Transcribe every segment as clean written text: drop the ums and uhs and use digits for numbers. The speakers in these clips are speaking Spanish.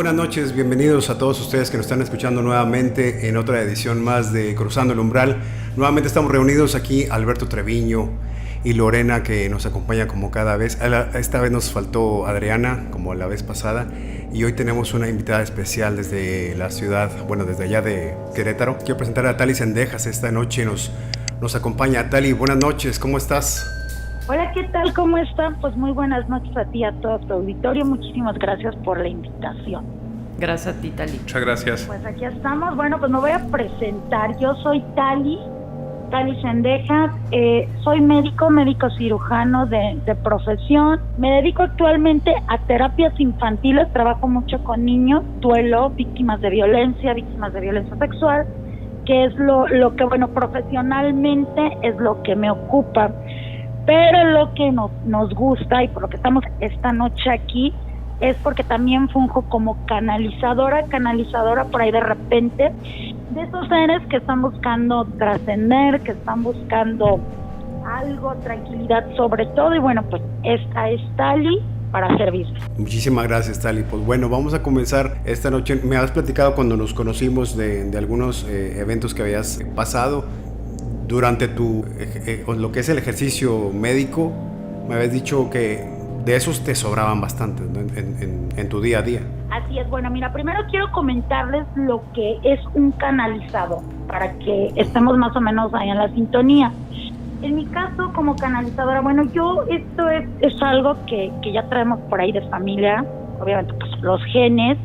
buenas noches, bienvenidos a todos ustedes que nos están escuchando nuevamente en otra edición más de Cruzando el Umbral. Nuevamente estamos reunidos aquí Alberto Treviño y Lorena, que nos acompaña como cada vez. Esta vez nos faltó Adriana, como la vez pasada, y hoy tenemos una invitada especial desde la ciudad, bueno, desde allá de Querétaro. Quiero presentar a Tali Sendejas. Esta noche nos acompaña. Tali, buenas noches, ¿cómo estás? Hola, ¿qué tal? ¿Cómo están? Pues muy buenas noches a ti, a todo tu auditorio. Muchísimas gracias por la invitación. Gracias a ti, Tali. Muchas gracias. Pues aquí estamos. Bueno, pues me voy a presentar. Yo soy Tali Sendejas. Soy médico cirujano de profesión. Me dedico actualmente a terapias infantiles. Trabajo mucho con niños, duelo, víctimas de violencia sexual, que es lo que, bueno, profesionalmente es lo que me ocupa. Pero lo que nos gusta y por lo que estamos esta noche aquí es porque también funjo como canalizadora por ahí de repente, de esos seres que están buscando trascender, que están buscando algo, tranquilidad sobre todo. Y bueno, pues esta es Tali para servirle. Muchísimas gracias, Tali. Pues bueno, vamos a comenzar esta noche. Me habías platicado cuando nos conocimos de algunos eventos que habías pasado. Durante lo que es el ejercicio médico, me habías dicho que de esos te sobraban bastante, ¿no? en tu día a día. Así es. Bueno, mira, primero quiero comentarles lo que es un canalizador, para que estemos más o menos ahí en la sintonía. En mi caso, como canalizadora, bueno, esto es algo que ya traemos por ahí de familia, obviamente pues los genes.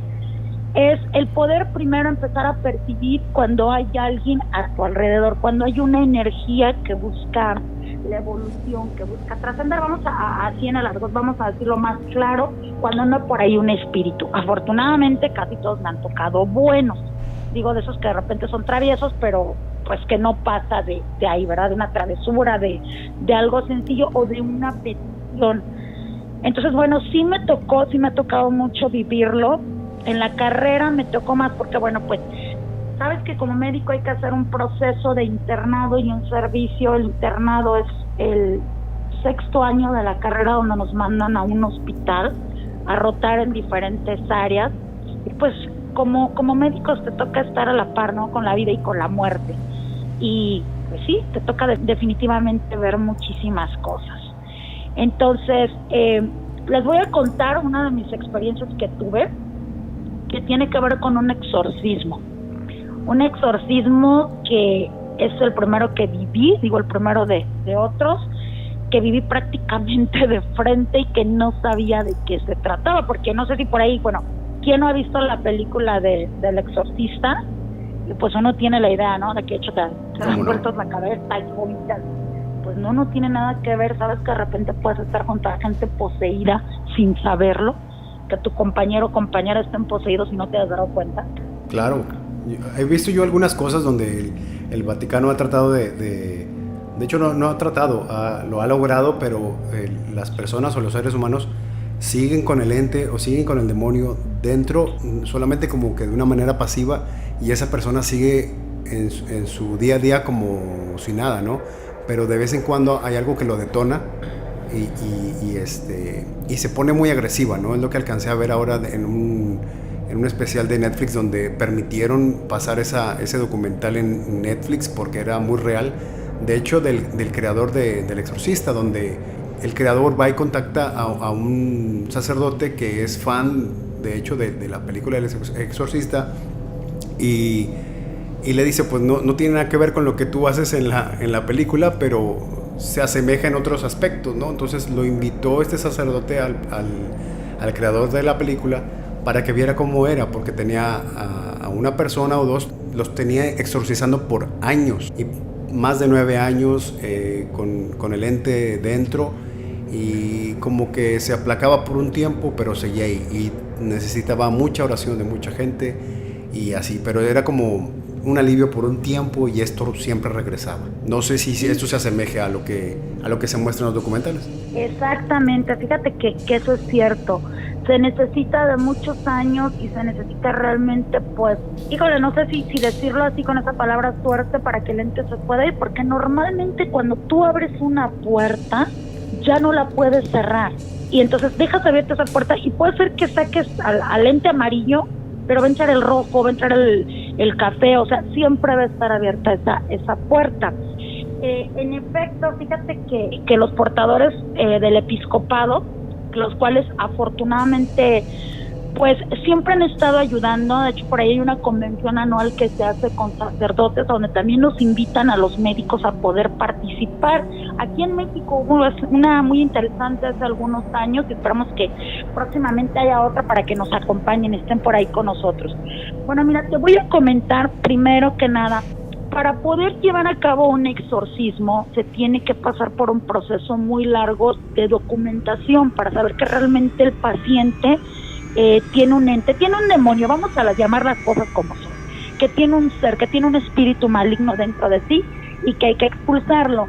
Es el poder primero empezar a percibir cuando hay alguien a tu alrededor, cuando hay una energía que busca la evolución, que busca trascender. Vamos así en alargos, vamos a decirlo más claro, cuando no por ahí un espíritu. Afortunadamente casi todos me han tocado buenos, digo, de esos que de repente son traviesos, pero pues que no pasa de ahí, ¿verdad? De una travesura, de algo sencillo o de una petición. Entonces, bueno, sí me ha tocado mucho vivirlo. En la carrera me tocó más porque, bueno, pues, sabes que como médico hay que hacer un proceso de internado y un servicio. El internado es el 6º año de la carrera, donde nos mandan a un hospital a rotar en diferentes áreas. Y pues, como médicos te toca estar a la par, ¿no? Con la vida y con la muerte. Y, pues sí, te toca definitivamente ver muchísimas cosas. Entonces, les voy a contar una de mis experiencias que tuve, que tiene que ver con un exorcismo que es el primero que viví, digo el primero de otros, que viví prácticamente de frente y que no sabía de qué se trataba, porque no sé si por ahí, bueno, ¿quién no ha visto la película del exorcista? Y pues uno tiene la idea, ¿no? De que hecho te dan vueltos la cabeza y vomitas. Pues no tiene nada que ver. Sabes que de repente puedes estar junto a gente poseída sin saberlo, que tu compañero o compañera estén poseídos y no te has dado cuenta. Claro, he visto yo algunas cosas donde el Vaticano ha tratado de hecho no ha tratado, lo ha logrado, pero las personas o los seres humanos siguen con el ente o siguen con el demonio dentro, solamente como que de una manera pasiva, y esa persona sigue en su día a día como si nada, ¿no? Pero de vez en cuando hay algo que lo detona y se pone muy agresiva, ¿no? Es lo que alcancé a ver ahora en un especial de Netflix, donde permitieron pasar ese documental en Netflix porque era muy real. De hecho, del creador del Exorcista, donde el creador va y contacta a un sacerdote que es fan, de hecho, de la película del Exorcista, y le dice, pues no tiene nada que ver con lo que tú haces en la película, pero se asemeja en otros aspectos, ¿no? Entonces lo invitó este sacerdote al creador de la película para que viera cómo era, porque tenía a una persona o dos, los tenía exorcizando por años, y más de 9 años con el ente dentro, y como que se aplacaba por un tiempo, pero seguía ahí, y necesitaba mucha oración de mucha gente, y así, pero era como un alivio por un tiempo, y esto siempre regresaba. No sé si esto se asemeje a lo que se muestra en los documentales. Exactamente, fíjate que eso es cierto. Se necesita de muchos años y se necesita realmente, pues, híjole, no sé si decirlo así con esa palabra, suerte, para que el ente se pueda ir, porque normalmente cuando tú abres una puerta ya no la puedes cerrar. y entonces dejas abierta esa puerta y puede ser que saques al ente amarillo, pero va a entrar el rojo, va a entrar el café, o sea, siempre va a estar abierta esa puerta. En efecto, fíjate que los portadores del episcopado, los cuales afortunadamente pues siempre han estado ayudando. De hecho, por ahí hay una convención anual que se hace con sacerdotes donde también nos invitan a los médicos a poder participar. Aquí en México hubo una muy interesante hace algunos años y esperamos que próximamente haya otra para que nos acompañen, estén por ahí con nosotros. Bueno, mira, te voy a comentar primero que nada, para poder llevar a cabo un exorcismo se tiene que pasar por un proceso muy largo de documentación para saber que realmente el paciente tiene un ente, tiene un demonio, vamos a llamar las cosas como son, que tiene un ser, que tiene un espíritu maligno dentro de sí y que hay que expulsarlo.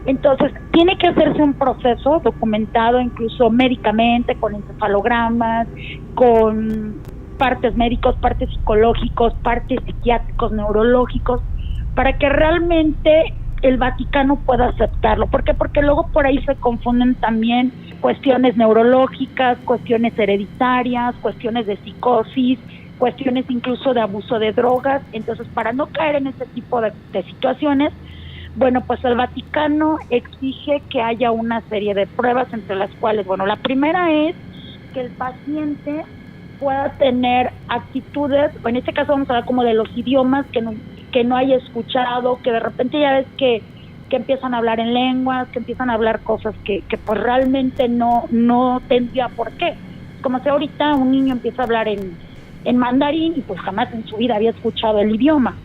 Entonces, tiene que hacerse un proceso documentado, incluso médicamente, con encefalogramas, con partes médicos, partes psicológicos, partes psiquiátricos, neurológicos, para que realmente el Vaticano pueda aceptarlo. ¿Por qué? Porque luego por ahí se confunden también cuestiones neurológicas, cuestiones hereditarias, cuestiones de psicosis, cuestiones incluso de abuso de drogas. Entonces, para no caer en ese tipo de situaciones, bueno, pues el Vaticano exige que haya una serie de pruebas, entre las cuales, bueno, la primera es que el paciente pueda tener actitudes, en este caso vamos a hablar como de los idiomas que no haya escuchado, que de repente ya ves que empiezan a hablar en lenguas, que empiezan a hablar cosas que pues realmente no tendría por qué. Como si ahorita un niño empieza a hablar en mandarín y pues jamás en su vida había escuchado el idioma.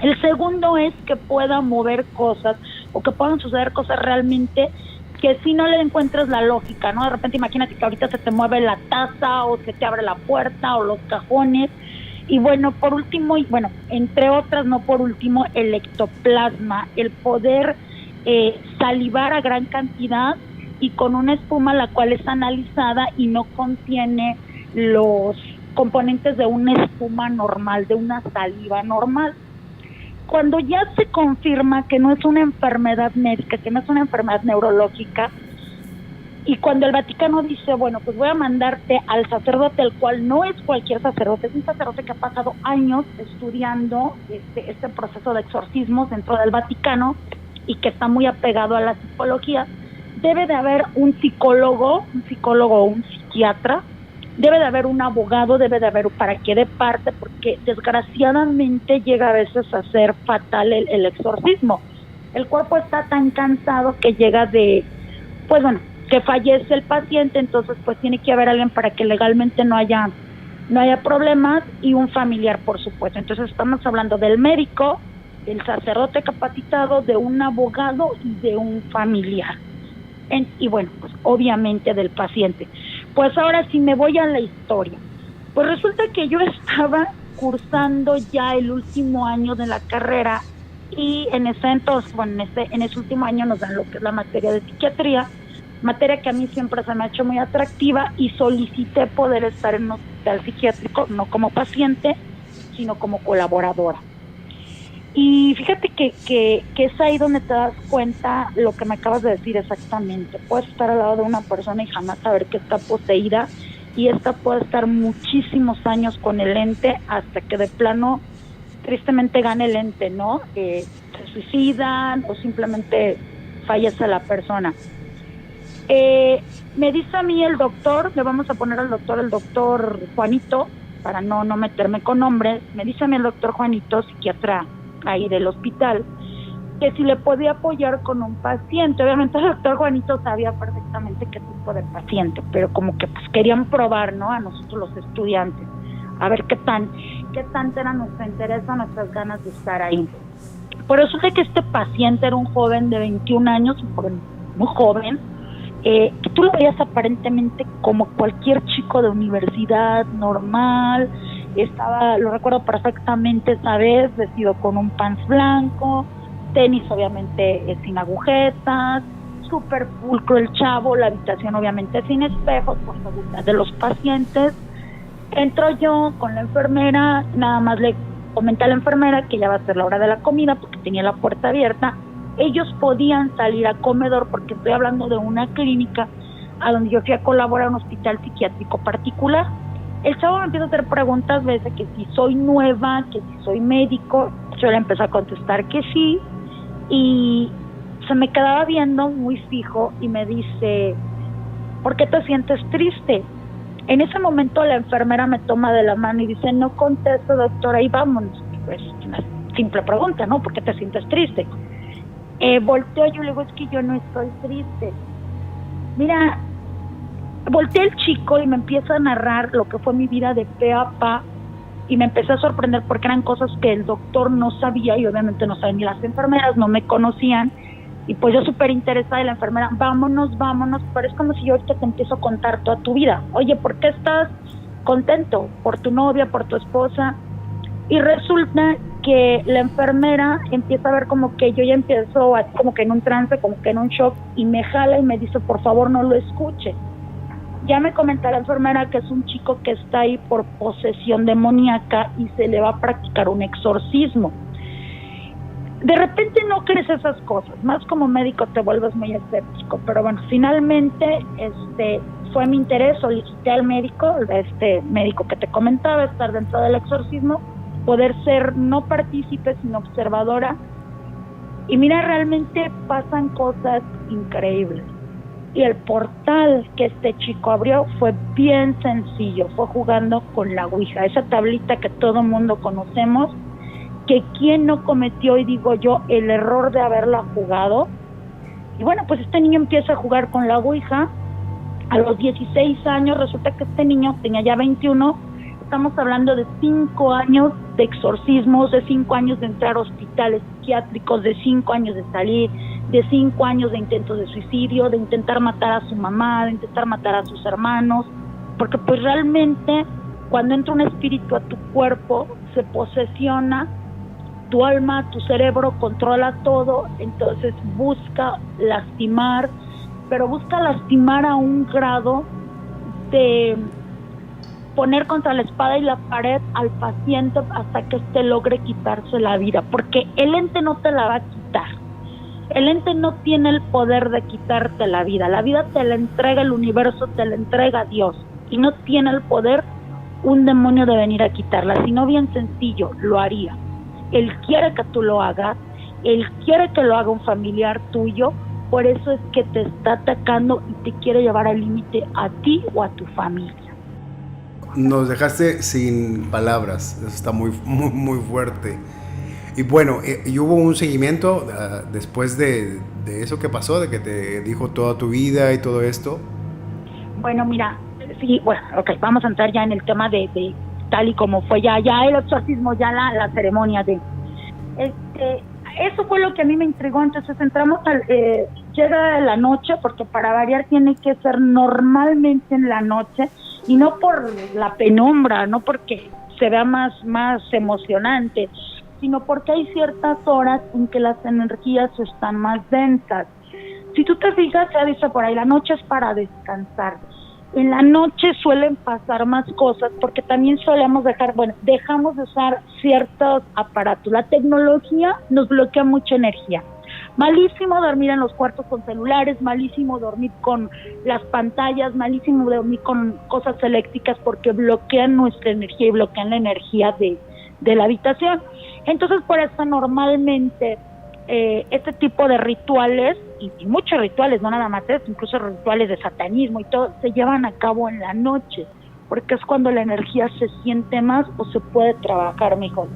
El segundo es que pueda mover cosas o que puedan suceder cosas realmente que si no le encuentras la lógica, ¿no? De repente imagínate que ahorita se te mueve la taza o se te abre la puerta o los cajones. Y bueno, por último, y bueno, entre otras, no por último, el ectoplasma, el poder salivar a gran cantidad y con una espuma la cual es analizada y no contiene los componentes de una espuma normal, de una saliva normal. Cuando ya se confirma que no es una enfermedad médica, que no es una enfermedad neurológica, y cuando el Vaticano dice, bueno, pues voy a mandarte al sacerdote, el cual no es cualquier sacerdote, es un sacerdote que ha pasado años estudiando este proceso de exorcismos dentro del Vaticano y que está muy apegado a la psicología, debe de haber un psicólogo o un psiquiatra, debe de haber un abogado, debe de haber para que dé parte, porque desgraciadamente llega a veces a ser fatal el exorcismo. El cuerpo está tan cansado que llega que fallece el paciente, entonces pues tiene que haber alguien para que legalmente no haya problemas y un familiar, por supuesto. Entonces estamos hablando del médico, del sacerdote capacitado, de un abogado y de un familiar. Y bueno, pues obviamente del paciente. Pues ahora sí me voy a la historia. Pues resulta que yo estaba cursando ya el último año de la carrera y en ese último año nos dan lo que es la materia de psiquiatría, materia que a mí siempre se me ha hecho muy atractiva y solicité poder estar en un hospital psiquiátrico, no como paciente, sino como colaboradora. Y fíjate que es ahí donde te das cuenta lo que me acabas de decir exactamente. Puedes estar al lado de una persona y jamás saber que está poseída, y esta puede estar muchísimos años con el ente hasta que de plano tristemente gane el ente, ¿no? Se suicidan o simplemente fallece la persona. Me dice a mí el doctor, le vamos a poner al doctor el doctor Juanito, para no meterme con nombres, me dice a mí el doctor Juanito, psiquiatra ahí del hospital, que si le podía apoyar con un paciente. Obviamente el doctor Juanito sabía perfectamente qué tipo de paciente, pero como que pues querían probar, ¿no? A nosotros los estudiantes, a ver qué tanto era nuestro interés o nuestras ganas de estar ahí. Por eso sé que este paciente era un joven de 21 años, muy joven, que tú lo veías aparentemente como cualquier chico de universidad normal. Lo recuerdo perfectamente esa vez, vestido con un pants blanco, tenis obviamente sin agujetas, súper pulcro el chavo, la habitación obviamente sin espejos por seguridad de los pacientes. Entro yo con la enfermera, nada más le comenté a la enfermera que ya va a ser la hora de la comida porque tenía la puerta abierta. Ellos podían salir al comedor porque estoy hablando de una clínica a donde yo fui a colaborar a un hospital psiquiátrico particular. El chavo me empieza a hacer preguntas, veces que si soy nueva, que si soy médico. Yo le empecé a contestar que sí, y se me quedaba viendo muy fijo y me dice, ¿por qué te sientes triste? En ese momento la enfermera me toma de la mano y dice, no contesto, doctora, y vámonos. Pues una simple pregunta, ¿no? ¿Por qué te sientes triste? Volteo, yo le digo, es que yo no estoy triste. Mira, volteé el chico y me empieza a narrar lo que fue mi vida de pe a pa, y me empecé a sorprender porque eran cosas que el doctor no sabía y obviamente no sabían ni las enfermeras, no me conocían, y pues yo súper interesada y la enfermera, vámonos, pero es como si yo ahorita te empiezo a contar toda tu vida. Oye, ¿por qué estás contento? ¿Por tu novia, por tu esposa? Y resulta que la enfermera empieza a ver como que yo ya empiezo así como que en un trance, como que en un shock, y me jala y me dice, por favor no lo escuche. Ya me comenta la enfermera que es un chico que está ahí por posesión demoníaca y se le va a practicar un exorcismo. De repente no crees esas cosas, más como médico te vuelves muy escéptico, pero bueno, finalmente fue mi interés, solicité al médico, este médico que te comentaba, estar dentro del exorcismo, poder ser no partícipe sino observadora, y mira, realmente pasan cosas increíbles. Y el portal que este chico abrió fue bien sencillo, fue jugando con la ouija, esa tablita que todo mundo conocemos, que quién no cometió, y digo yo, el error de haberla jugado. Y bueno, pues este niño empieza a jugar con la ouija. A los 16 años resulta que este niño tenía ya 21. Estamos hablando de 5 años de exorcismos, de 5 años de entrar a hospitales psiquiátricos, de 5 años de salir, de 5 años de intentos de suicidio, de intentar matar a su mamá, de intentar matar a sus hermanos, porque pues realmente cuando entra un espíritu a tu cuerpo, se posesiona tu alma, tu cerebro controla todo, entonces busca lastimar, pero busca lastimar a un grado de poner contra la espada y la pared al paciente hasta que éste logre quitarse la vida, porque el ente no te la va a quitar. El ente no tiene el poder de quitarte la vida te la entrega el universo, te la entrega Dios, y no tiene el poder un demonio de venir a quitarla, sino bien sencillo, lo haría. Él quiere que tú lo hagas, él quiere que lo haga un familiar tuyo, por eso es que te está atacando y te quiere llevar al límite a ti o a tu familia. Nos dejaste sin palabras, eso está muy, muy, muy fuerte. Y bueno, ¿y hubo un seguimiento después de eso que pasó, de que te dijo toda tu vida y todo esto? Bueno, mira, sí, bueno, ok, vamos a entrar ya en el tema de tal y como fue ya el exorcismo, ya la ceremonia de... eso fue lo que a mí me intrigó. Entonces entramos llega la noche, porque para variar tiene que ser normalmente en la noche, y no por la penumbra, no porque se vea más emocionante, sino porque hay ciertas horas en que las energías están más densas. Si tú te fijas, se dice por ahí, la noche es para descansar. En la noche suelen pasar más cosas porque también dejamos de usar ciertos aparatos. La tecnología nos bloquea mucha energía. Malísimo dormir en los cuartos con celulares, malísimo dormir con las pantallas, malísimo dormir con cosas eléctricas porque bloquean nuestra energía y bloquean la energía de la habitación. Entonces, por eso normalmente este tipo de rituales, y muchos rituales, no nada más esto, incluso rituales de satanismo y todo, se llevan a cabo en la noche, porque es cuando la energía se siente más o se puede trabajar mejor.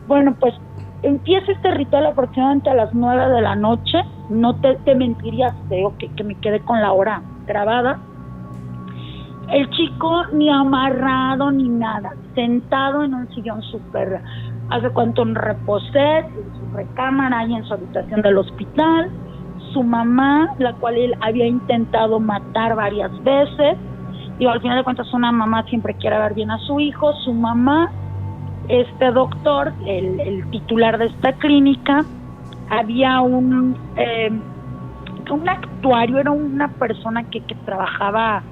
Bueno, pues empieza este ritual aproximadamente a las 9 de la noche, no te mentiría, te digo que me quedé con la hora grabada. El chico ni amarrado ni nada, sentado en un sillón súper, hace cuánto, un reposet, en su recámara y en su habitación del hospital. Su mamá, la cual él había intentado matar varias veces, y al final de cuentas una mamá siempre quiere ver bien a su hijo. Su mamá, este doctor, el titular de esta clínica, había un actuario, era una persona que trabajaba,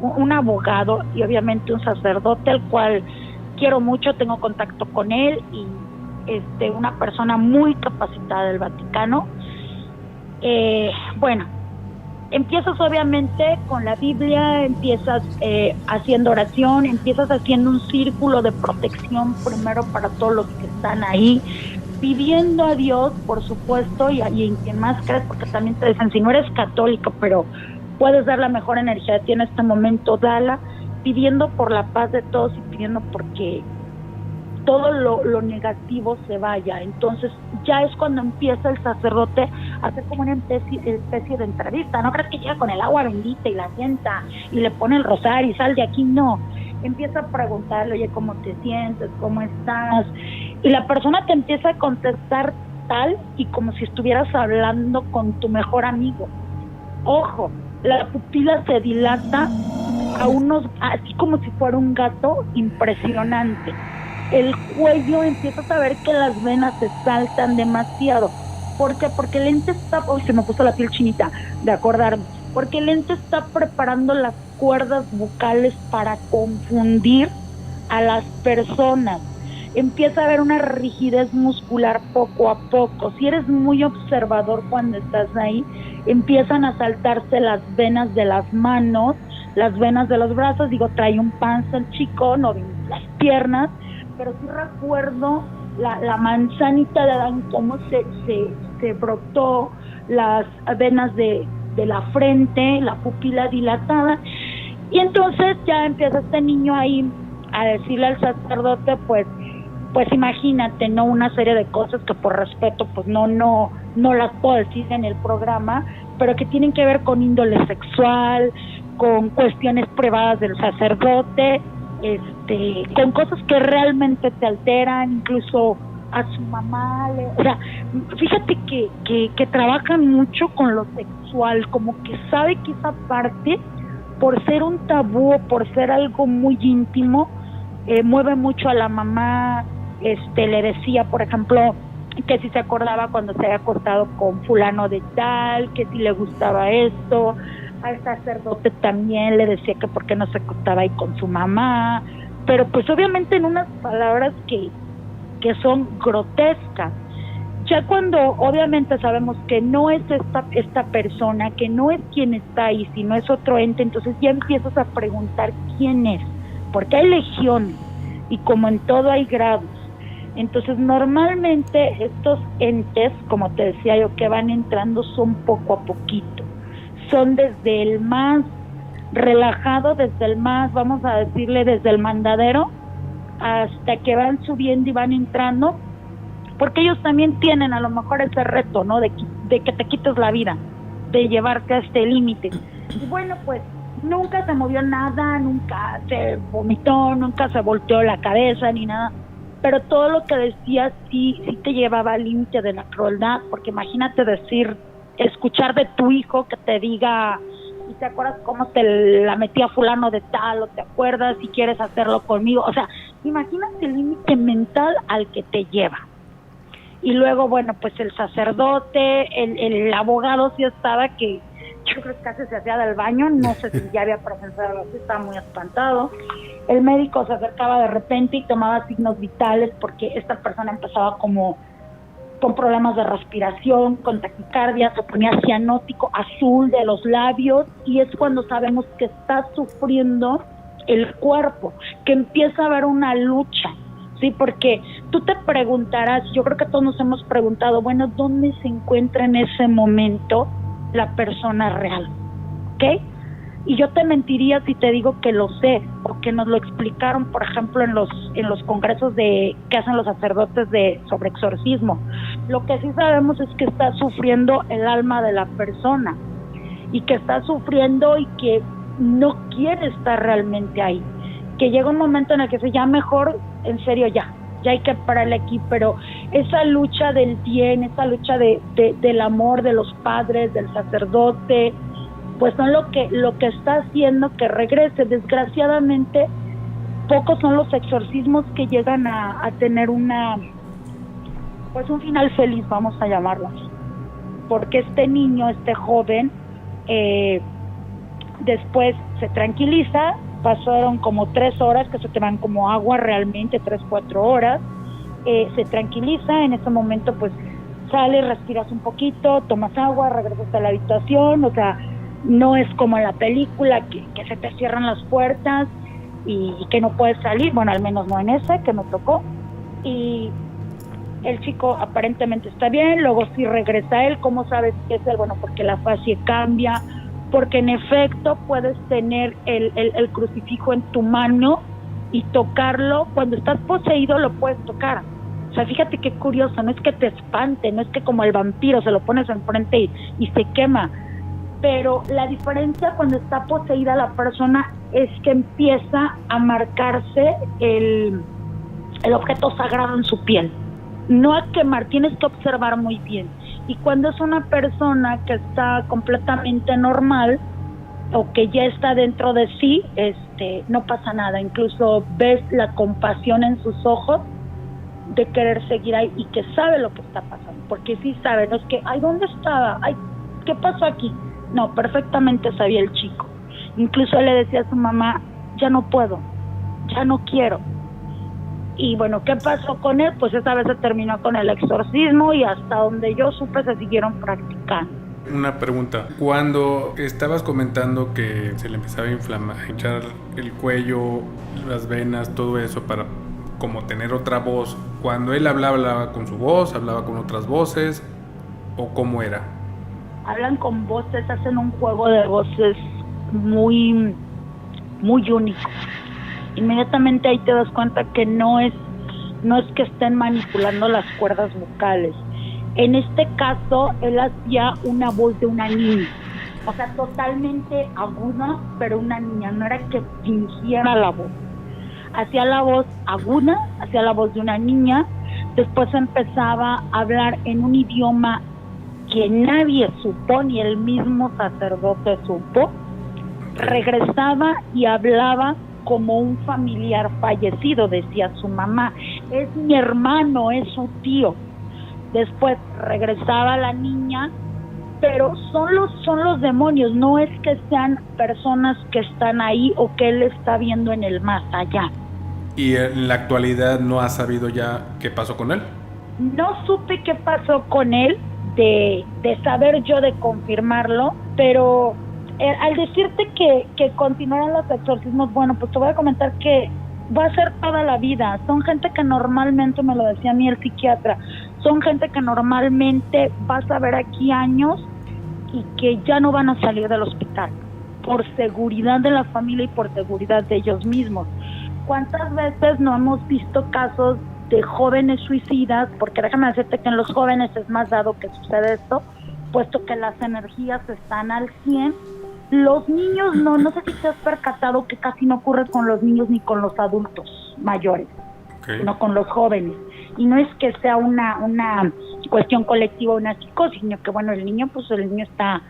un abogado y obviamente un sacerdote, al cual quiero mucho, tengo contacto con él, y una persona muy capacitada del Vaticano. Bueno, Empiezas obviamente con la Biblia, empiezas haciendo oración, empiezas haciendo un círculo de protección primero para todos los que están ahí, pidiendo a Dios, por supuesto, y en quien más crees, porque también te dicen, si no eres católico, pero puedes dar la mejor energía de ti en este momento, dala, pidiendo por la paz de todos y pidiendo porque todo lo negativo se vaya. Entonces ya es cuando empieza el sacerdote a hacer como una especie de entrevista. No crees que llega con el agua bendita y la sienta y le pone el rosario y sal de aquí, no. Empieza a preguntarle, oye, ¿cómo te sientes? ¿Cómo estás? Y la persona te empieza a contestar tal y como si estuvieras hablando con tu mejor amigo. Ojo, la pupila se dilata así como si fuera un gato, impresionante. El cuello, empiezas a ver que las venas se saltan demasiado. ¿Por qué? Porque el ente está... Uy, se me puso la piel chinita de acordarme. Porque el ente está preparando las cuerdas vocales para confundir a las personas. Empieza a haber una rigidez muscular poco a poco. Si eres muy observador cuando estás ahí, empiezan a saltarse las venas de las manos, las venas de los brazos. Digo, trae un panza el chico, no las piernas, pero sí recuerdo la manzanita de Adán, cómo se brotó, las venas de la frente, la pupila dilatada, y entonces ya empieza este niño ahí a decirle al sacerdote, pues imagínate, ¿no? Una serie de cosas que por respeto pues no las puedo decir en el programa, pero que tienen que ver con índole sexual, con cuestiones privadas del sacerdote, con cosas que realmente te alteran, incluso a su mamá, o sea, fíjate que trabajan mucho con lo sexual, como que sabe que esa parte, por ser un tabú, por ser algo muy íntimo, mueve mucho a la mamá. Le decía, por ejemplo, que si se acordaba cuando se había acostado con fulano de tal, que si le gustaba esto. Al sacerdote también le decía que por qué no se acostaba ahí con su mamá, pero pues obviamente en unas palabras que son grotescas. Ya cuando obviamente sabemos que no es esta persona, que no es quien está ahí, sino es otro ente, entonces ya empiezas a preguntar quién es, porque hay legiones y como en todo hay grados. Entonces normalmente estos entes, como te decía yo, que van entrando son poco a poquito. Son desde el más relajado, desde el más, vamos a decirle, desde el mandadero, hasta que van subiendo y van entrando, porque ellos también tienen a lo mejor ese reto, ¿no? De que te quites la vida, de llevarte a este límite. Y bueno, pues nunca se movió nada, nunca se vomitó, nunca se volteó la cabeza ni nada, pero todo lo que decía sí te llevaba al límite de la crueldad, porque imagínate escuchar de tu hijo que te diga, y te acuerdas cómo te la metía fulano de tal, o te acuerdas si quieres hacerlo conmigo, o sea, imagínate el límite mental al que te lleva. Y luego, bueno, pues el sacerdote, el abogado sí estaba, que yo creo que casi se hacía del baño, no sé si ya había presenciado así, estaba muy espantado. El médico se acercaba de repente y tomaba signos vitales, porque esta persona empezaba como con problemas de respiración, con taquicardia, se ponía cianótico azul de los labios, y es cuando sabemos que está sufriendo el cuerpo, que empieza a haber una lucha, ¿sí? Porque tú te preguntarás, yo creo que todos nos hemos preguntado, bueno, ¿dónde se encuentra en ese momento la persona real? ¿Ok? Y yo te mentiría si te digo que lo sé, porque nos lo explicaron, por ejemplo, en los congresos que hacen los sacerdotes sobre exorcismo. Lo que sí sabemos es que está sufriendo el alma de la persona, y que está sufriendo y que no quiere estar realmente ahí, que llega un momento en el que dice, ya mejor, en serio, ya hay que pararle aquí, pero esa lucha del bien, esa lucha del amor de los padres, del sacerdote, pues son lo que está haciendo que regrese. Desgraciadamente, pocos son los exorcismos que llegan a tener un final feliz, vamos a llamarlo así, porque este niño, este joven, después se tranquiliza. Pasaron como 3 horas, que se te van como agua realmente, 3-4 horas, se tranquiliza. En ese momento pues sales, respiras un poquito, tomas agua, regresas a la habitación, o sea, No es como en la película que se te cierran las puertas y que no puedes salir, bueno, al menos no en ese que me tocó. Y el chico aparentemente está bien, luego sí regresa él. ¿Cómo sabes que es él? Bueno, porque la fase cambia, porque en efecto puedes tener el crucifijo en tu mano y tocarlo. Cuando estás poseído lo puedes tocar. O sea, fíjate qué curioso, no es que te espante, no es que como el vampiro se lo pones enfrente y se quema, pero la diferencia cuando está poseída la persona es que empieza a marcarse el objeto sagrado en su piel, no a quemar, tienes que observar muy bien. Y cuando es una persona que está completamente normal o que ya está dentro de sí, no pasa nada, incluso ves la compasión en sus ojos de querer seguir ahí y que sabe lo que está pasando, porque sí sabe, no es que, ay, ¿dónde estaba? Ay, ¿qué pasó aquí? No, perfectamente sabía el chico. Incluso le decía a su mamá, ya no puedo, ya no quiero. Y bueno, ¿qué pasó con él? Pues esa vez se terminó con el exorcismo y hasta donde yo supe se siguieron practicando. Una pregunta, cuando estabas comentando que se le empezaba a inflamar, a hinchar el cuello, las venas, todo eso para como tener otra voz, cuando él hablaba con su voz, hablaba con otras voces, ¿o cómo era? Hablan con voces, hacen un juego de voces muy, muy único. Inmediatamente ahí te das cuenta que no es que estén manipulando las cuerdas vocales. En este caso, él hacía una voz de una niña, o sea, totalmente aguda, pero una niña, no era que fingiera la voz. Hacía la voz aguda, hacía la voz de una niña, después empezaba a hablar en un idioma que nadie supo, ni el mismo sacerdote supo. Regresaba y hablaba como un familiar fallecido, decía su mamá, es mi hermano, es su tío. Después regresaba la niña, pero son los demonios, no es que sean personas que están ahí o que él está viendo en el más allá. ¿Y en la actualidad no has sabido ya qué pasó con él? No supe qué pasó con él, de saber yo, de confirmarlo, pero al decirte que continuaran los exorcismos, bueno, pues te voy a comentar que va a ser toda la vida. Son gente que normalmente, me lo decía a mí el psiquiatra, son gente que normalmente vas a ver aquí años y que ya no van a salir del hospital, por seguridad de la familia y por seguridad de ellos mismos. ¿Cuántas veces no hemos visto casos de jóvenes suicidas? Porque déjame decirte que en los jóvenes es más dado que sucede esto, puesto que las energías están al 100. Los niños no sé si te has percatado que casi no ocurre con los niños ni con los adultos mayores, sino con los jóvenes. Y no es que sea una cuestión colectiva, una psicosis, sino que bueno, el niño está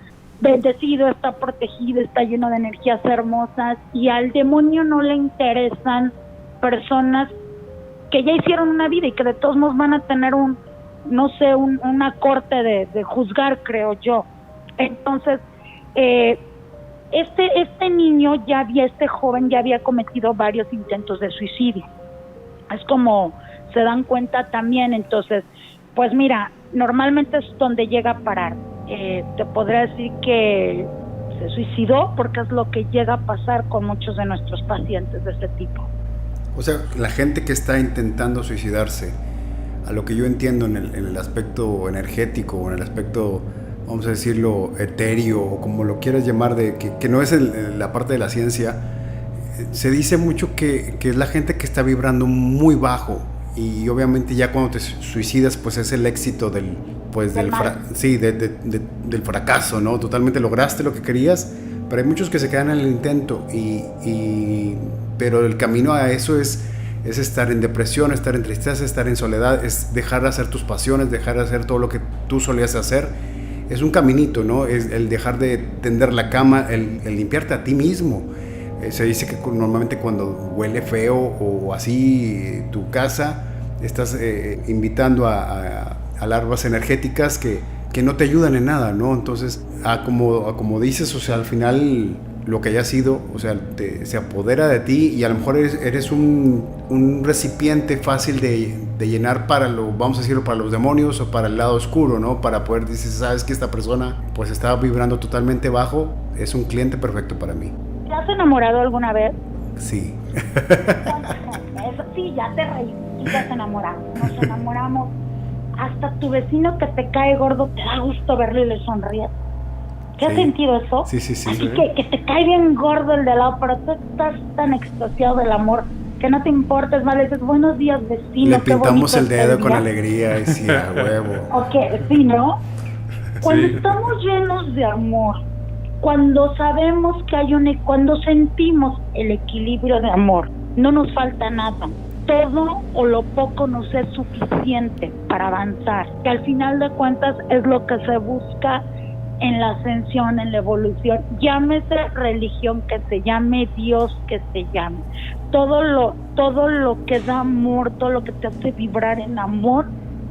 bendecido, está protegido, está lleno de energías hermosas, y al demonio no le interesan personas que ya hicieron una vida y que de todos modos van a tener una corte de juzgar, creo yo. Entonces, este niño este joven ya había cometido varios intentos de suicidio. Es como se dan cuenta también. Entonces, pues mira, normalmente es donde llega a parar. Te podría decir que se suicidó porque es lo que llega a pasar con muchos de nuestros pacientes de este tipo. O sea, la gente que está intentando suicidarse, a lo que yo entiendo en el aspecto energético o en el aspecto, vamos a decirlo, etéreo o como lo quieras llamar, que no es la parte de la ciencia, se dice mucho que es la gente que está vibrando muy bajo, y obviamente ya cuando te suicidas pues es el éxito del fracaso, ¿no? Totalmente lograste lo que querías, pero hay muchos que se quedan en el intento pero el camino a eso es estar en depresión, estar en tristeza, estar en soledad, es dejar de hacer tus pasiones, dejar de hacer todo lo que tú solías hacer. Es un caminito, ¿no? Es el dejar de tender la cama, el limpiarte a ti mismo. Se dice que normalmente cuando huele feo o así tu casa, estás invitando a larvas energéticas que no te ayudan en nada, ¿no? Entonces, como dices, o sea, al final lo que haya sido, o sea, se apodera de ti y a lo mejor eres un recipiente fácil de llenar para vamos a decirlo, para los demonios o para el lado oscuro, ¿no? Para poder decir, sabes que esta persona pues está vibrando totalmente bajo, es un cliente perfecto para mí. ¿Te has enamorado alguna vez? Sí. Eso sí, ya te reí, y ya te enamoramos, nos enamoramos. Hasta tu vecino que te cae gordo te da gusto verlo y le sonríes. ¿Qué has sentido eso? Sí. Así que te cae bien gordo el de al lado, pero tú estás tan extasiado del amor que no te importa, es más, le dices, buenos días, vecino. Le pintamos el dedo con alegría y sí, a huevo. Ok, sí, ¿no? Cuando estamos llenos de amor, cuando sabemos que cuando sentimos el equilibrio de amor, no nos falta nada. Todo o lo poco nos es suficiente para avanzar, que al final de cuentas es lo que se busca en la ascensión, en la evolución, llámese religión que se llame, Dios que se llame, todo lo que da amor, todo lo que te hace vibrar en amor,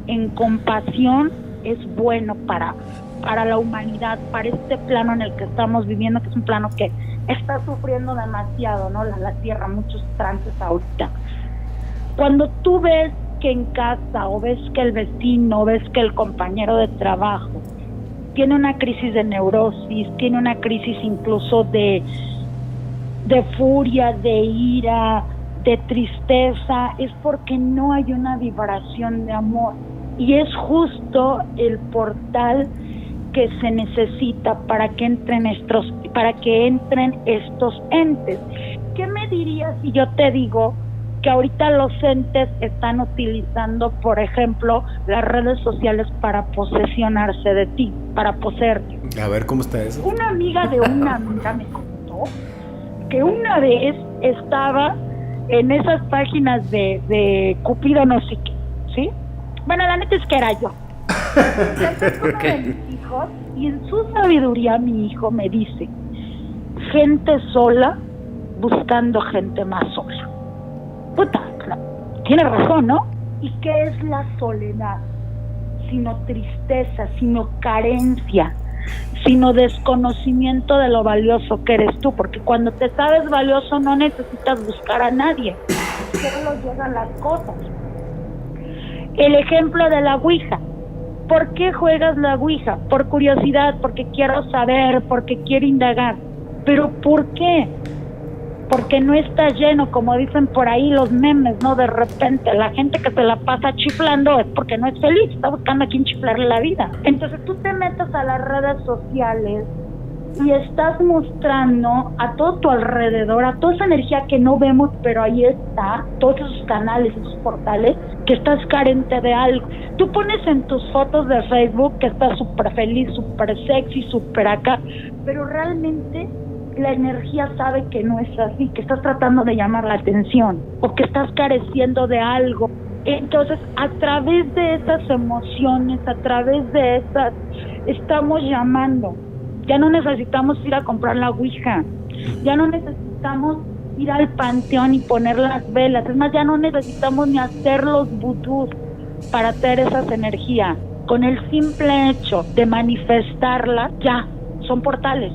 en compasión, es bueno para la humanidad, para este plano en el que estamos viviendo, que es un plano que está sufriendo demasiado, ¿no? La Tierra, muchos trances ahorita. Cuando tú ves que en casa, o ves que el vecino, o ves que el compañero de trabajo tiene una crisis de neurosis, tiene una crisis incluso de furia, de ira, de tristeza, es porque no hay una vibración de amor. Y es justo el portal que se necesita para que entren estos entes. ¿Qué me dirías si yo te digo que ahorita los entes están utilizando, por ejemplo, las redes sociales para posesionarse de ti, para poseerte? A ver, ¿cómo está eso? Una amiga de una amiga me contó que una vez estaba en esas páginas de Cupido no sé qué, ¿sí? Bueno, la neta es que era yo. Es uno de mis hijos, y en su sabiduría mi hijo me dice, gente sola buscando gente más sola. Puta, tiene razón, ¿no? ¿Y qué es la soledad? Sino tristeza, sino carencia, sino desconocimiento de lo valioso que eres tú, porque cuando te sabes valioso no necesitas buscar a nadie, solo llegan las cosas. El ejemplo de la Ouija. ¿Por qué juegas la Ouija? Por curiosidad, porque quiero saber, porque quiero indagar. ¿Pero por qué? Porque no está lleno, como dicen por ahí los memes, ¿no? De repente la gente que se la pasa chiflando es porque no es feliz, está buscando a quien chiflarle la vida. Entonces tú te metes a las redes sociales y estás mostrando a todo tu alrededor, a toda esa energía que no vemos, pero ahí está, todos esos canales, esos portales, que estás carente de algo. Tú pones en tus fotos de Facebook que estás súper feliz, súper sexy, súper acá, pero realmente la energía sabe que no es así, que estás tratando de llamar la atención o que estás careciendo de algo. Entonces, a través de esas emociones, a través de esas, estamos llamando. Ya no necesitamos ir a comprar la Ouija, ya no necesitamos ir al panteón y poner las velas, es más, ya no necesitamos ni hacer los vudús para hacer esas energías. Con el simple hecho de manifestarlas, ya, son portales.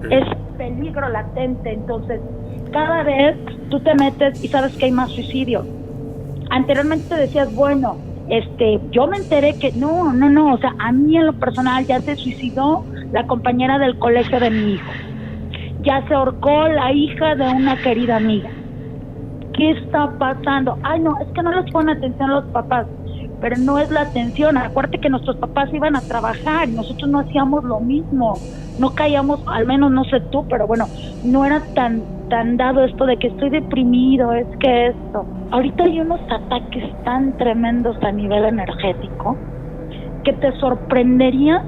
Es peligro latente. Entonces, cada vez tú te metes y sabes que hay más suicidio. Anteriormente te decías, bueno, yo me enteré que no, o sea, a mí en lo personal ya se suicidó la compañera del colegio de mi hijo, ya se ahorcó la hija de una querida amiga. ¿Qué está pasando? Ay, no, es que no les ponen atención los papás, pero no es la atención. Acuérdate que nuestros papás iban a trabajar y nosotros no hacíamos lo mismo, no caíamos, al menos no sé tú, pero bueno, no era tan dado esto de que estoy deprimido, es que esto. Ahorita hay unos ataques tan tremendos a nivel energético que te sorprendería.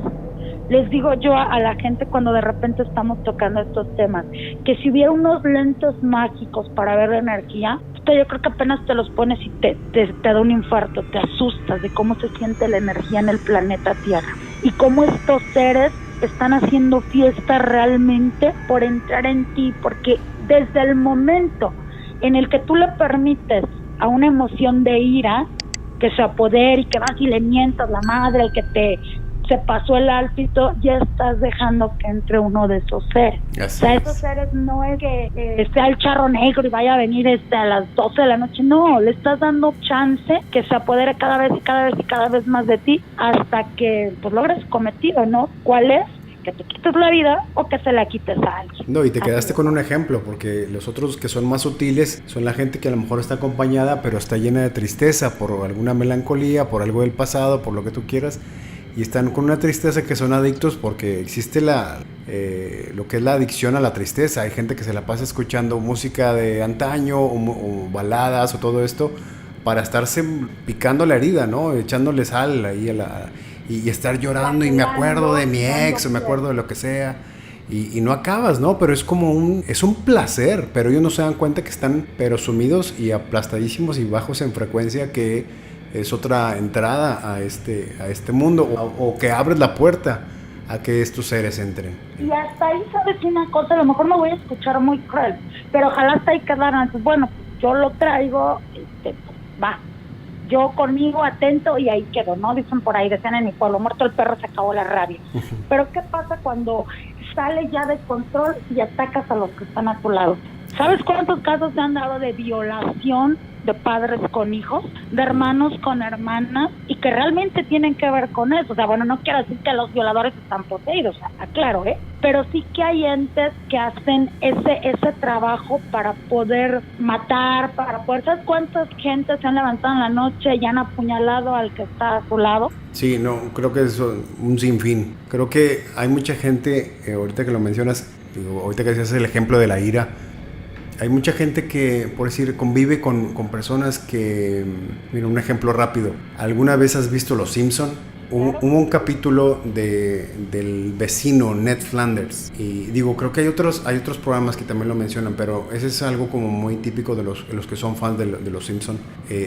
Les digo yo a la gente cuando de repente estamos tocando estos temas, que si hubiera unos lentes mágicos para ver la energía, yo creo que apenas te los pones y te da un infarto, te asustas de cómo se siente la energía en el planeta Tierra y cómo estos seres están haciendo fiesta realmente por entrar en ti, porque desde el momento en el que tú le permites a una emoción de ira que se apodere y que vas y le mientas la madre, que se pasó el álpito, ya estás dejando que entre uno de esos seres. Así O sea, esos seres no es que sea el charro negro y vaya a venir a las 12 de la noche, no, le estás dando chance que se apodere cada vez y cada vez y cada vez más de ti hasta que pues logres su cometido, ¿no? ¿Cuál es? Que te quites la vida o que se la quites a alguien. No, y te quedaste con un ejemplo, porque los otros que son más sutiles son la gente que a lo mejor está acompañada, pero está llena de tristeza por alguna melancolía, por algo del pasado, por lo que tú quieras, y están con una tristeza que son adictos porque existe lo que es la adicción a la tristeza. Hay gente que se la pasa escuchando música de antaño o baladas o todo esto para estarse picando la herida, ¿no? Echándole sal ahí y estar llorando y me acuerdo de mi ex o me acuerdo de lo que sea y no acabas, ¿no? Pero es como es un placer, pero ellos no se dan cuenta que están pero sumidos y aplastadísimos y bajos en frecuencia, que es otra entrada a este mundo o que abres la puerta a que estos seres entren. Y hasta ahí, ¿sabes una cosa? A lo mejor me voy a escuchar muy cruel, pero ojalá hasta ahí quedaran. Bueno, yo lo traigo, pues, va. Yo conmigo atento y ahí quedo, ¿no? Dicen por ahí, decían en mi pueblo, muerto el perro se acabó la rabia. Pero ¿qué pasa cuando sale ya de control y atacas a los que están a tu lado? ¿Sabes cuántos casos se han dado de violación de padres con hijos, de hermanos con hermanas, y que realmente tienen que ver con eso? O sea, bueno, no quiero decir que los violadores están poseídos, aclaro, pero sí que hay entes que hacen ese trabajo para poder matar, para poder... ¿Sabes cuántas gentes se han levantado en la noche y han apuñalado al que está a su lado? Sí, no, creo que es un sinfín. Creo que hay mucha gente, ahorita que lo mencionas, ahorita que decías el ejemplo de la ira, hay mucha gente que, por decir, convive con personas que... Mira, un ejemplo rápido. ¿Alguna vez has visto Los Simpson? Hubo un capítulo del vecino Ned Flanders. Y digo, creo que hay otros programas que también lo mencionan, pero ese es algo como muy típico de los que son fans de Los Simpson.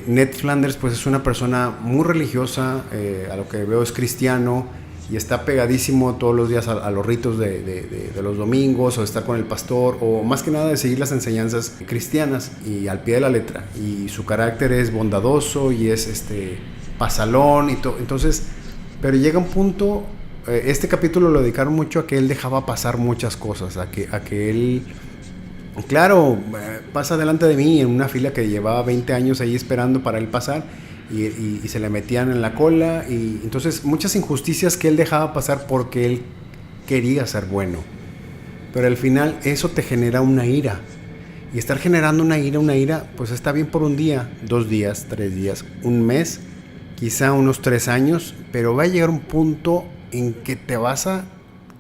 Ned Flanders, pues, es una persona muy religiosa, a lo que veo es cristiano, y está pegadísimo todos los días a los ritos de los domingos, o de estar con el pastor, o más que nada de seguir las enseñanzas cristianas y al pie de la letra. Y su carácter es bondadoso y es pasalón y todo. Entonces, pero llega un punto, este capítulo lo dedicaron mucho a que él dejaba pasar muchas cosas, a que él, claro, pasa delante de mí en una fila que llevaba 20 años ahí esperando para él pasar. Y se le metían en la cola, y entonces muchas injusticias que él dejaba pasar porque él quería ser bueno, pero al final eso te genera una ira, y estar generando una ira, pues está bien por un día, 2 días, 3 días, un mes, quizá unos 3 años, pero va a llegar un punto en que te vas a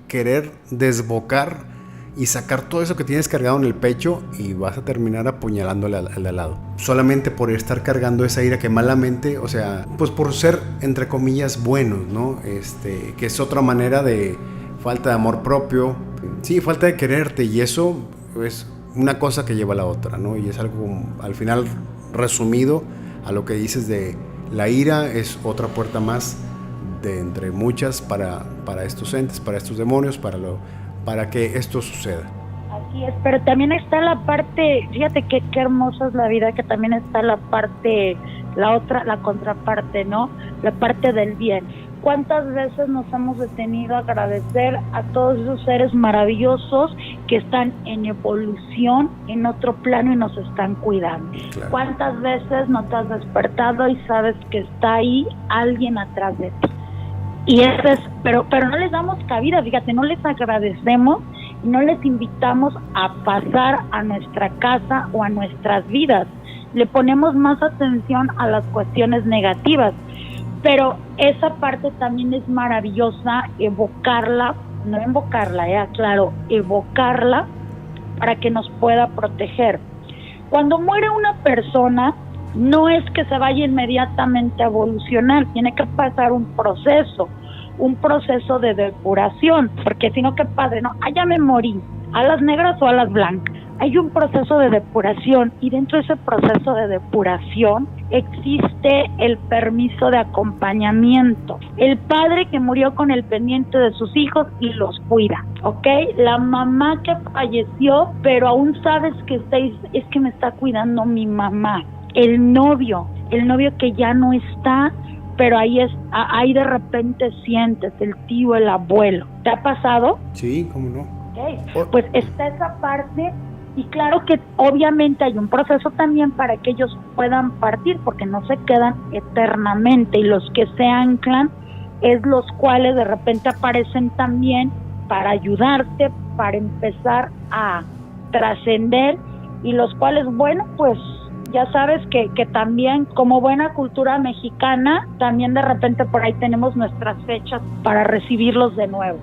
querer desbocar y sacar todo eso que tienes cargado en el pecho, y vas a terminar apuñalándole al de al lado, solamente por estar cargando esa ira que malamente, o sea, pues por ser entre comillas buenos, ¿no? Que es otra manera de falta de amor propio, sí, falta de quererte, y eso es una cosa que lleva a la otra, ¿no? Y es algo, al final, resumido a lo que dices de la ira, es otra puerta más de entre muchas para estos entes, para estos demonios, para que esto suceda. Así es, pero también está la parte, fíjate qué hermosa es la vida, que también está la parte, la contraparte, ¿no? La parte del bien. ¿Cuántas veces nos hemos detenido a agradecer a todos esos seres maravillosos que están en evolución, en otro plano, y nos están cuidando? Claro. ¿Cuántas veces no te has despertado y sabes que está ahí alguien atrás de ti? Y eso es, pero no les damos cabida, fíjate, no les agradecemos y no les invitamos a pasar a nuestra casa o a nuestras vidas. Le ponemos más atención a las cuestiones negativas, pero esa parte también es maravillosa, evocarla para que nos pueda proteger. Cuando muere una persona, no es que se vaya inmediatamente a evolucionar, tiene que pasar un proceso de depuración, porque si no, qué padre, ¿no? Ya me morí, a las negras o a las blancas. Hay un proceso de depuración, y dentro de ese proceso de depuración existe el permiso de acompañamiento. El padre que murió con el pendiente de sus hijos y los cuida, ¿ok? La mamá que falleció, pero aún sabes que es que me está cuidando mi mamá. El novio que ya no está, pero ahí de repente sientes el tío, el abuelo. ¿Te ha pasado? Sí, cómo no. Okay. Pues está esa parte, y claro que obviamente hay un proceso también para que ellos puedan partir, porque no se quedan eternamente, y los que se anclan es los cuales de repente aparecen también para ayudarte, para empezar a trascender, y los cuales, bueno, pues ya sabes que también como buena cultura mexicana, también de repente por ahí tenemos nuestras fechas para recibirlos de nuevo.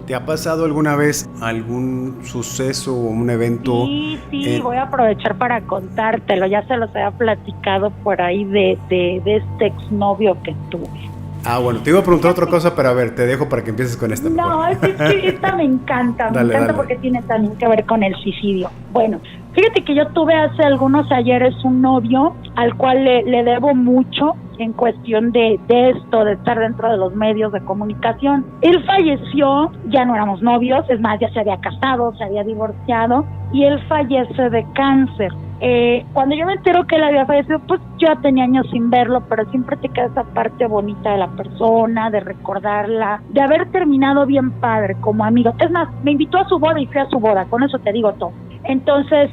¿Te ha pasado alguna vez algún suceso o un evento? Sí, voy a aprovechar para contártelo, ya se los había platicado por ahí de este exnovio que tuve. Ah, bueno, te iba a preguntar otra cosa, pero a ver, te dejo para que empieces con esta. No, es que esta me encanta, dale. Porque tiene también que ver con el suicidio. Bueno, fíjate que yo tuve hace algunos ayeres un novio al cual le debo mucho en cuestión de esto, de estar dentro de los medios de comunicación. Él falleció, ya no éramos novios, es más, ya se había casado, se había divorciado, y él fallece de cáncer. Cuando yo me entero que él había fallecido, pues yo ya tenía años sin verlo, pero siempre te queda esa parte bonita de la persona, de recordarla, de haber terminado bien padre como amigo. Es más, me invitó a su boda y fui a su boda, con eso te digo todo. Entonces,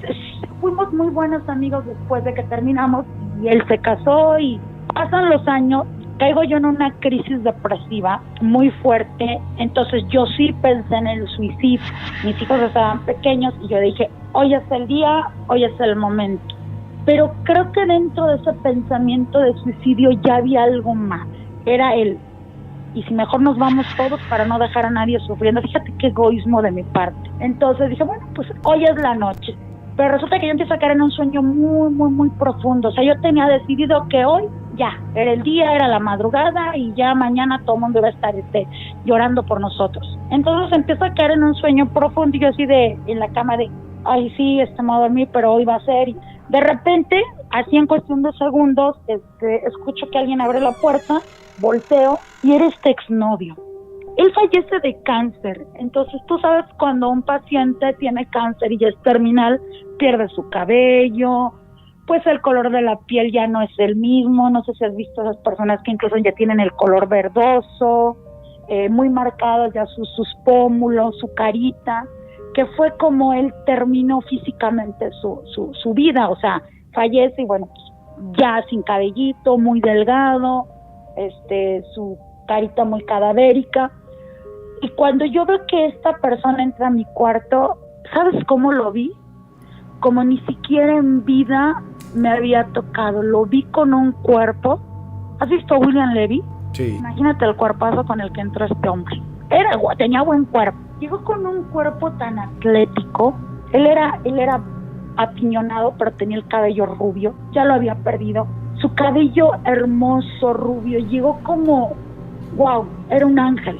fuimos muy buenos amigos después de que terminamos, y él se casó, y pasan los años, caigo yo en una crisis depresiva muy fuerte. Entonces yo sí pensé en el suicidio. Mis hijos estaban pequeños y yo dije, hoy es el día, hoy es el momento. Pero creo que dentro de ese pensamiento de suicidio ya había algo más. Era él. Y si mejor nos vamos todos para no dejar a nadie sufriendo. Fíjate qué egoísmo de mi parte. Entonces dije, bueno, pues hoy es la noche. Pero resulta que yo empiezo a caer en un sueño muy, muy, muy profundo. O sea, yo tenía decidido que hoy ya, era el día, era la madrugada, y ya mañana todo el mundo iba a estar llorando por nosotros. Entonces empiezo a caer en un sueño profundo, y yo así en la cama ay sí, me voy a dormir, pero hoy va a ser. Y de repente, así en cuestión de segundos, escucho que alguien abre la puerta, volteo, y era este exnovio. Él fallece de cáncer. Entonces tú sabes, cuando un paciente tiene cáncer y ya es terminal, pierde su cabello, pues el color de la piel ya no es el mismo. No sé si has visto a esas personas que incluso ya tienen el color verdoso, muy marcados ya sus pómulos, su carita, que fue como él terminó físicamente su vida. O sea, fallece y bueno, pues, ya sin cabellito, muy delgado, su carita muy cadavérica. Y cuando yo veo que esta persona entra a mi cuarto, ¿sabes cómo lo vi? Como ni siquiera en vida me había tocado. Lo vi con un cuerpo. ¿Has visto a William Levy? Sí. Imagínate el cuerpazo con el que entró este hombre. Tenía buen cuerpo. Llegó con un cuerpo tan atlético. Él era apiñonado, pero tenía el cabello rubio. Ya lo había perdido. Su cabello hermoso, rubio. Llegó como, wow, era un ángel.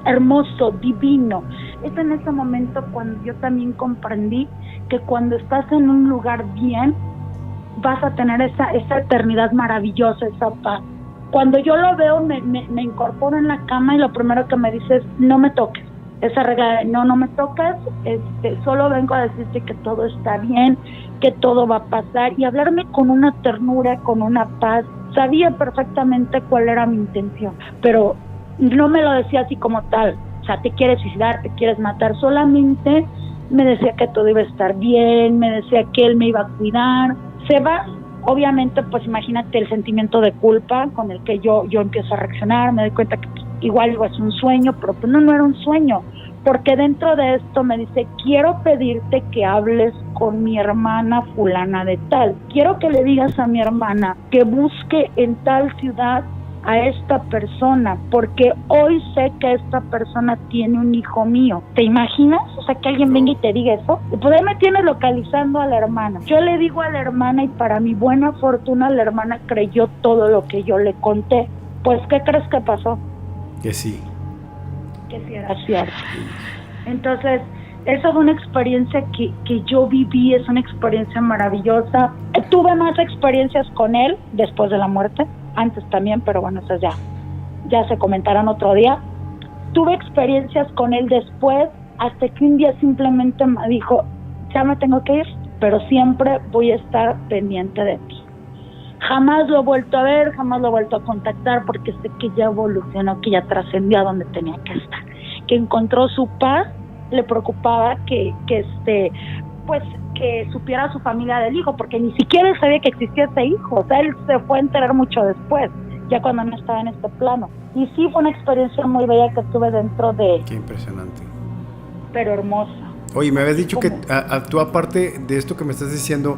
Hermoso, divino. Es en ese momento cuando yo también comprendí que cuando estás en un lugar bien, vas a tener esa eternidad maravillosa, esa paz. Cuando yo lo veo, me incorporo en la cama, y lo primero que me dice es, no me toques. Esa regla de no me toques, solo vengo a decirte que todo está bien, que todo va a pasar, y hablarme con una ternura, con una paz. Sabía perfectamente cuál era mi intención, pero no me lo decía así como tal. O sea, te quieres suicidar, te quieres matar. Solamente me decía que todo iba a estar bien, me decía que él me iba a cuidar. Se va, obviamente, pues imagínate el sentimiento de culpa con el que yo empiezo a reaccionar. Me doy cuenta que igual es un sueño, pero pues no era un sueño, porque dentro de esto me dice, quiero pedirte que hables con mi hermana fulana de tal. Quiero que le digas a mi hermana que busque en tal ciudad a esta persona, porque hoy sé que esta persona tiene un hijo mío. ¿Te imaginas? O sea, que alguien venga y te diga eso. Y pues ahí me tiene localizando a la hermana. Yo le digo a la hermana, y para mi buena fortuna la hermana creyó todo lo que yo le conté. Pues, ¿qué crees que pasó? Que sí. Que sí era cierto. Entonces, esa es una experiencia que yo viví, es una experiencia maravillosa. Tuve más experiencias con él después de la muerte, antes también, pero bueno, esas ya se comentarán otro día. Tuve experiencias con él después, hasta que un día simplemente me dijo, ya me tengo que ir, pero siempre voy a estar pendiente de ti. Jamás lo he vuelto a ver, jamás lo he vuelto a contactar porque sé que ya evolucionó, que ya trascendió a donde tenía que estar, que encontró su paz. Le preocupaba que supiera su familia del hijo, porque ni siquiera él sabía que existía ese hijo. O sea, él se fue a enterar mucho después, ya cuando no estaba en este plano. Y sí, fue una experiencia muy bella que estuve dentro de... Qué impresionante. Pero hermosa. Oye, me habías dicho que tú, aparte de esto que me estás diciendo,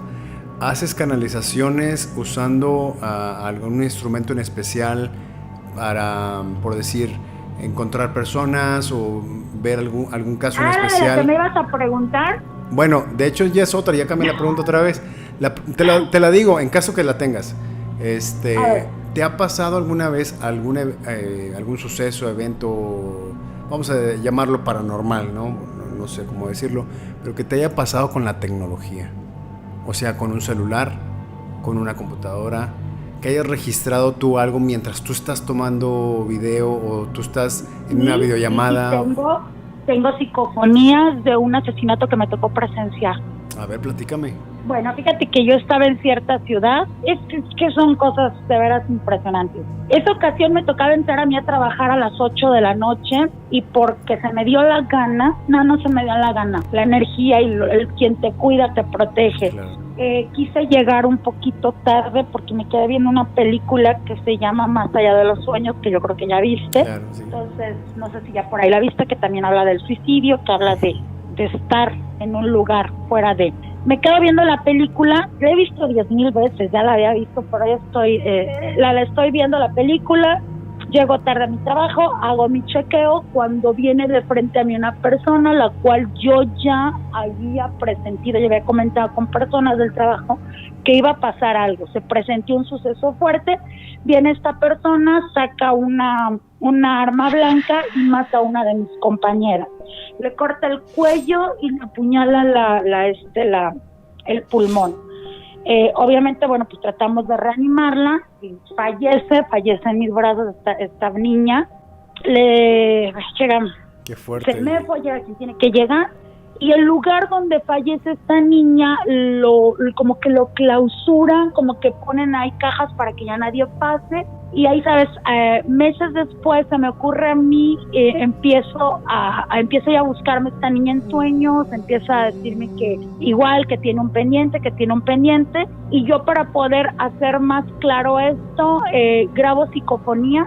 haces canalizaciones usando algún instrumento en especial para, por decir, encontrar personas o ver algún caso en especial. ¿La que me ibas a preguntar? Bueno, de hecho ya es otra, ya cambié la pregunta otra vez. Te la digo, en caso que la tengas. ¿Te ha pasado alguna vez algún suceso, evento, vamos a llamarlo paranormal, no sé cómo decirlo, pero que te haya pasado con la tecnología? O sea, con un celular, con una computadora, que hayas registrado tú algo mientras tú estás tomando video o tú estás en una videollamada. Sí, tengo psicofonías de un asesinato que me tocó presenciar. A ver, platícame. Bueno, fíjate que yo estaba en cierta ciudad, es que son cosas de veras impresionantes. Esa ocasión me tocaba entrar a mí a trabajar a las 8 de la noche y porque se me dio la gana, no se me dio la gana, la energía y el quien te cuida te protege. Claro. Quise llegar un poquito tarde porque me quedé viendo una película que se llama Más allá de los sueños, que yo creo que ya viste. Claro, sí. Entonces, no sé si ya por ahí la viste, que también habla del suicidio, que habla de estar en un lugar fuera de... Me quedo viendo la película, la he visto 10,000 veces, ya la había visto, pero ya la estoy viendo la película, llego tarde a mi trabajo, hago mi chequeo, cuando viene de frente a mí una persona, la cual yo ya había presentido, ya había comentado con personas del trabajo que iba a pasar algo, se presentó un suceso fuerte, viene esta persona, saca una arma blanca y mata a una de mis compañeras. Le corta el cuello y le apuñala el pulmón. Obviamente, bueno, pues tratamos de reanimarla y fallece en mis brazos esta niña. Qué fuerte. Se me fue, llega quien tiene que llegar. Y el lugar donde fallece esta niña, como que lo clausuran, como que ponen ahí cajas para que ya nadie pase. Y ahí, ¿sabes? Meses después se me ocurre a mí, empiezo ya a buscarme esta niña en sueños, empieza a decirme que igual, que tiene un pendiente, y yo para poder hacer más claro esto, grabo psicofonía.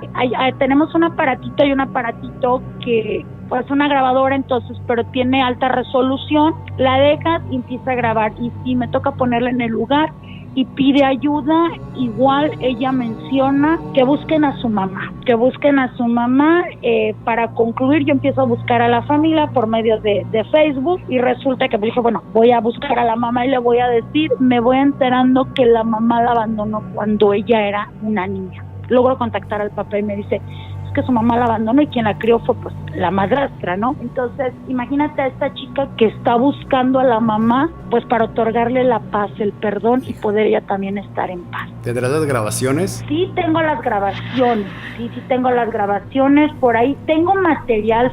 Tenemos un aparatito que pues una grabadora entonces, pero tiene alta resolución, la dejas y empieza a grabar, y si me toca ponerla en el lugar y pide ayuda, igual ella menciona que busquen a su mamá, para concluir yo empiezo a buscar a la familia por medio de Facebook, y resulta que me dije, bueno, voy a buscar a la mamá y le voy a decir, me voy enterando que la mamá la abandonó cuando ella era una niña. Logro contactar al papá y me dice, que su mamá la abandonó y quien la crió fue pues la madrastra, ¿no? Entonces, imagínate a esta chica que está buscando a la mamá pues para otorgarle la paz, el perdón y poder ella también estar en paz. ¿Tendrás las grabaciones? Sí, tengo las grabaciones, por ahí tengo material,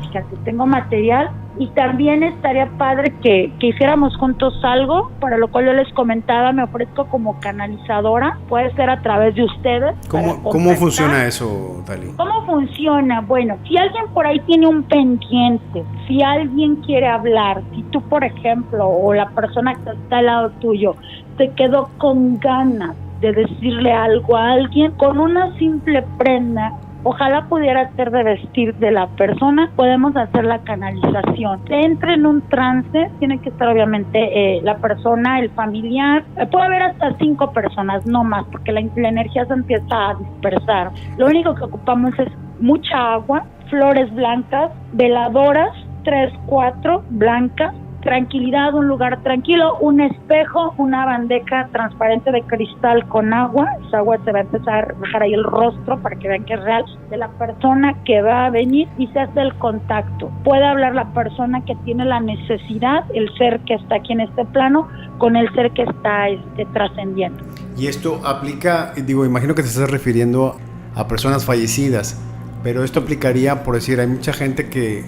y también estaría padre que hiciéramos juntos algo, para lo cual yo les comentaba, me ofrezco como canalizadora, puede ser a través de ustedes. ¿Cómo funciona eso, Tali? ¿Cómo funciona? Bueno, si alguien por ahí tiene un pendiente, si alguien quiere hablar, si tú, por ejemplo, o la persona que está al lado tuyo, se quedó con ganas de decirle algo a alguien, con una simple prenda, ojalá pudiera ser de vestir de la persona, podemos hacer la canalización. Se entra en un trance, tiene que estar obviamente la persona, el familiar, puede haber hasta 5 personas, no más, porque la energía se empieza a dispersar. Lo único que ocupamos es mucha agua, flores blancas, veladoras, 3, 4 blancas, tranquilidad, un lugar tranquilo, un espejo, una bandeja transparente de cristal con agua. Esa agua se va a empezar a dejar ahí el rostro para que vean que es real de la persona que va a venir, y se hace el contacto. Puede hablar la persona que tiene la necesidad, el ser que está aquí en este plano, con el ser que está trascendiendo. Y esto aplica, imagino que te estás refiriendo a personas fallecidas, pero esto aplicaría, por decir, hay mucha gente que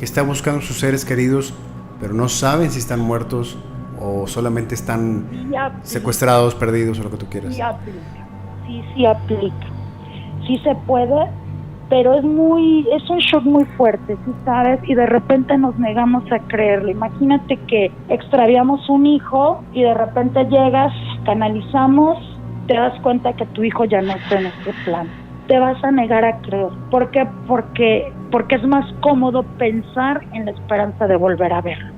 está buscando sus seres queridos, pero no saben si están muertos o solamente están secuestrados, perdidos o lo que tú quieras. sí aplica, sí se puede, pero es un shock muy fuerte, ¿sí sabes? Y de repente nos negamos a creerlo. Imagínate que extraviamos un hijo y de repente llegas, canalizamos, te das cuenta que tu hijo ya no está en este plan. Te vas a negar a creer. ¿Por qué? Porque es más cómodo pensar en la esperanza de volver a verlo.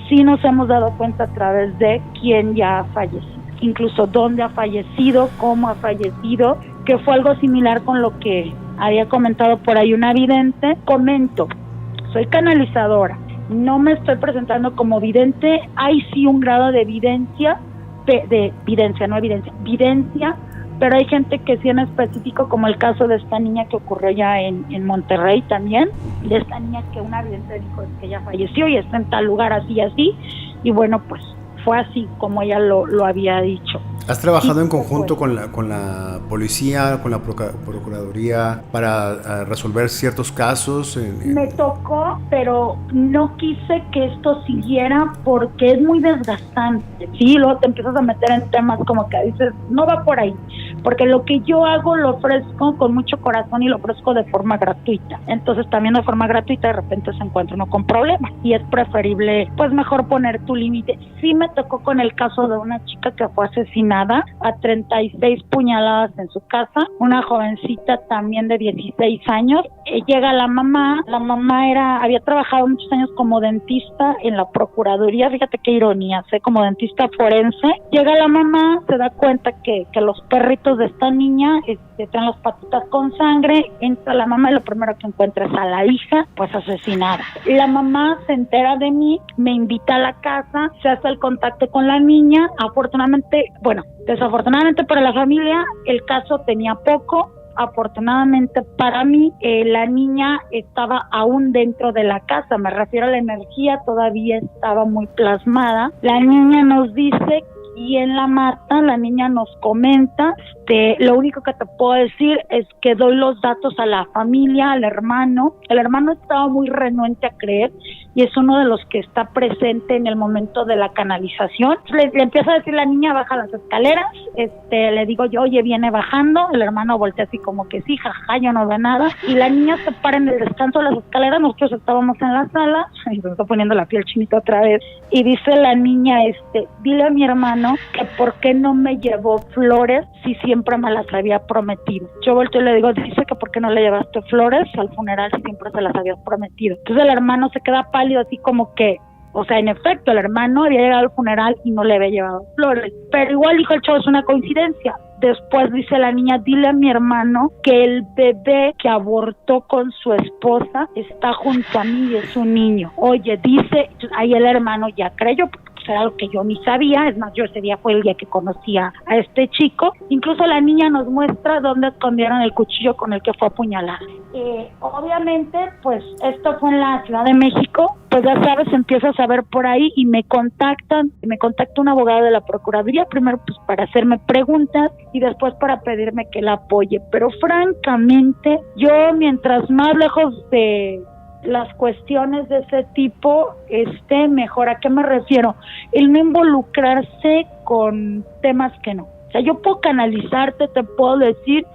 Sí nos hemos dado cuenta a través de quién ya ha fallecido, incluso dónde ha fallecido, cómo ha fallecido, que fue algo similar con lo que había comentado por ahí una vidente. Comento, soy canalizadora, no me estoy presentando como vidente, hay sí un grado de evidencia, evidencia, pero hay gente que sí en específico, como el caso de esta niña que ocurrió ya en Monterrey también, de esta niña que una vidente dijo que ella falleció y está en tal lugar así y así, y bueno, pues fue así como ella lo había dicho. ¿Has trabajado en conjunto con la policía, con la procuraduría para resolver ciertos casos? Me tocó, pero no quise que esto siguiera porque es muy desgastante, ¿sí? Luego te empiezas a meter en temas como que dices, no va por ahí, porque lo que yo hago lo ofrezco con mucho corazón y lo ofrezco de forma gratuita. Entonces también de forma gratuita de repente se encuentra uno con problemas y es preferible, pues mejor poner tu límite. Sí me tocó con el caso de una chica que fue asesinada a 36 puñaladas en su casa, una jovencita también de 16 años. Llega la mamá había trabajado muchos años como dentista en la procuraduría, fíjate qué ironía, como dentista forense. Llega la mamá, se da cuenta que los perritos de esta niña traen las patitas con sangre, entra la mamá y lo primero que encuentra es a la hija, pues asesinada. La mamá se entera de mí, me invita a la casa, se hace el contacto con la niña. Desafortunadamente para la familia el caso tenía poco. Afortunadamente para mí, la niña estaba aún dentro de la casa, me refiero a la energía, todavía estaba muy plasmada. La niña nos dice quién la mata, la niña nos comenta. Lo único que te puedo decir es que doy los datos a la familia, al hermano. El hermano estaba muy renuente a creer y es uno de los que está presente en el momento de la canalización. Le empieza a decir la niña, baja las escaleras. Le digo yo, oye, viene bajando. El hermano voltea así como que sí, jaja, yo no veo nada. Y la niña se para en el descanso de las escaleras. Nosotros estábamos en la sala. Y me está poniendo la piel chinita otra vez. Y dice la niña, dile a mi hermano que por qué no me llevó flores si siempre me las había prometido. Yo volteo y le digo, dice que por qué no le llevaste flores al funeral si siempre se las habías prometido. Entonces el hermano se queda pálido así como que, o sea, en efecto, el hermano había llegado al funeral y no le había llevado flores. Pero igual dijo el chavo, es una coincidencia. Después dice la niña, dile a mi hermano que el bebé que abortó con su esposa está junto a mí y es un niño. Oye, dice, ahí el hermano ya creyó, porque pues era algo que yo ni sabía. Es más, yo ese día fue el día que conocía a este chico. Incluso la niña nos muestra dónde escondieron el cuchillo con el que fue apuñalada. Obviamente, pues esto fue en la Ciudad de México, pues ya sabes, empiezo a saber por ahí y me contacta un abogado de la Procuraduría, primero pues para hacerme preguntas y después para pedirme que la apoye, pero francamente, yo mientras más lejos de las cuestiones de ese tipo mejor. ¿A qué me refiero? El no involucrarse con temas que no. O sea, yo puedo canalizarte, te puedo decir,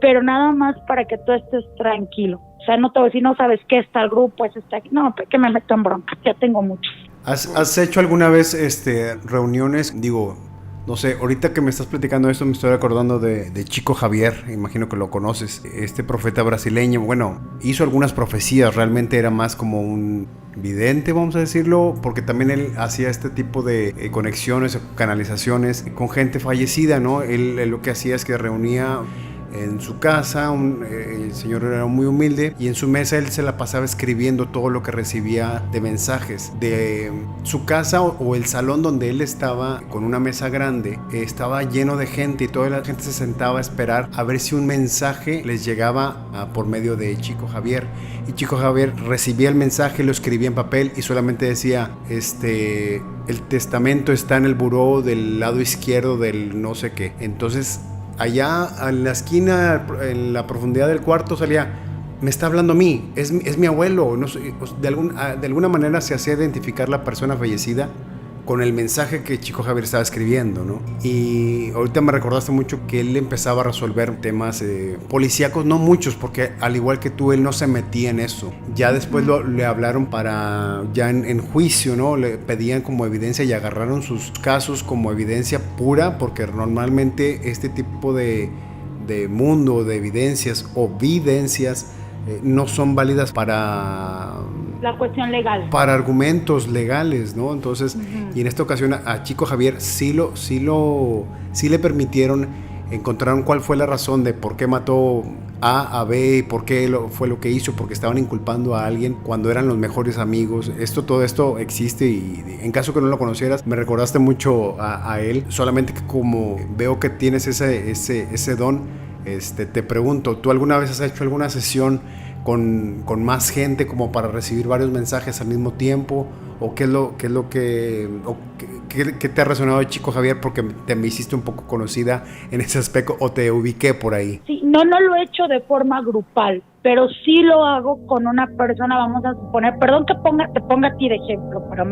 pero nada más para que tú estés tranquilo. O sea, no te voy a decir, no sabes qué está el grupo, está aquí. No, que me meto en bronca, ya tengo muchos. ¿Has hecho alguna vez reuniones? Digo, no sé, ahorita que me estás platicando esto me estoy acordando de Chico Xavier, imagino que lo conoces, este profeta brasileño. Bueno, hizo algunas profecías, realmente era más como un vidente, vamos a decirlo, porque también él hacía este tipo de conexiones, canalizaciones con gente fallecida, ¿no? Él lo que hacía es que reunía en su casa, el señor era muy humilde y en su mesa él se la pasaba escribiendo todo lo que recibía de mensajes de su casa o el salón donde él estaba con una mesa grande, estaba lleno de gente y toda la gente se sentaba a esperar a ver si un mensaje les llegaba por medio de Chico Xavier, y Chico Xavier recibía el mensaje, lo escribía en papel y solamente decía el testamento está en el buró del lado izquierdo del no sé qué. Entonces allá en la esquina, en la profundidad del cuarto salía, me está hablando a mí, es mi abuelo. No sé, de alguna manera se hacía identificar la persona fallecida con el mensaje que Chico Javier estaba escribiendo, ¿no? Y ahorita me recordaste mucho que él empezaba a resolver temas policíacos, no muchos, porque al igual que tú, él no se metía en eso. Ya después le hablaron para, ya en juicio, ¿no? Le pedían como evidencia y agarraron sus casos como evidencia pura, porque normalmente este tipo de mundo, de evidencias o videncias no son válidas para la cuestión legal, para argumentos legales, ¿no? Entonces, y en esta ocasión a Chico Javier sí le permitieron, encontraron cuál fue la razón de por qué mató a B y por qué fue lo que hizo, porque estaban inculpando a alguien cuando eran los mejores amigos. Todo esto existe, y en caso que no lo conocieras, me recordaste mucho a él, solamente que como veo que tienes ese don, te pregunto, ¿tú alguna vez has hecho alguna sesión con más gente como para recibir varios mensajes al mismo tiempo? ¿O qué te ha resonado de Chico Javier? Porque te me hiciste un poco conocida en ese aspecto, o te ubiqué por ahí. Sí, no lo he hecho de forma grupal, pero sí lo hago con una persona, vamos a suponer, perdón que te ponga a ti de ejemplo, pero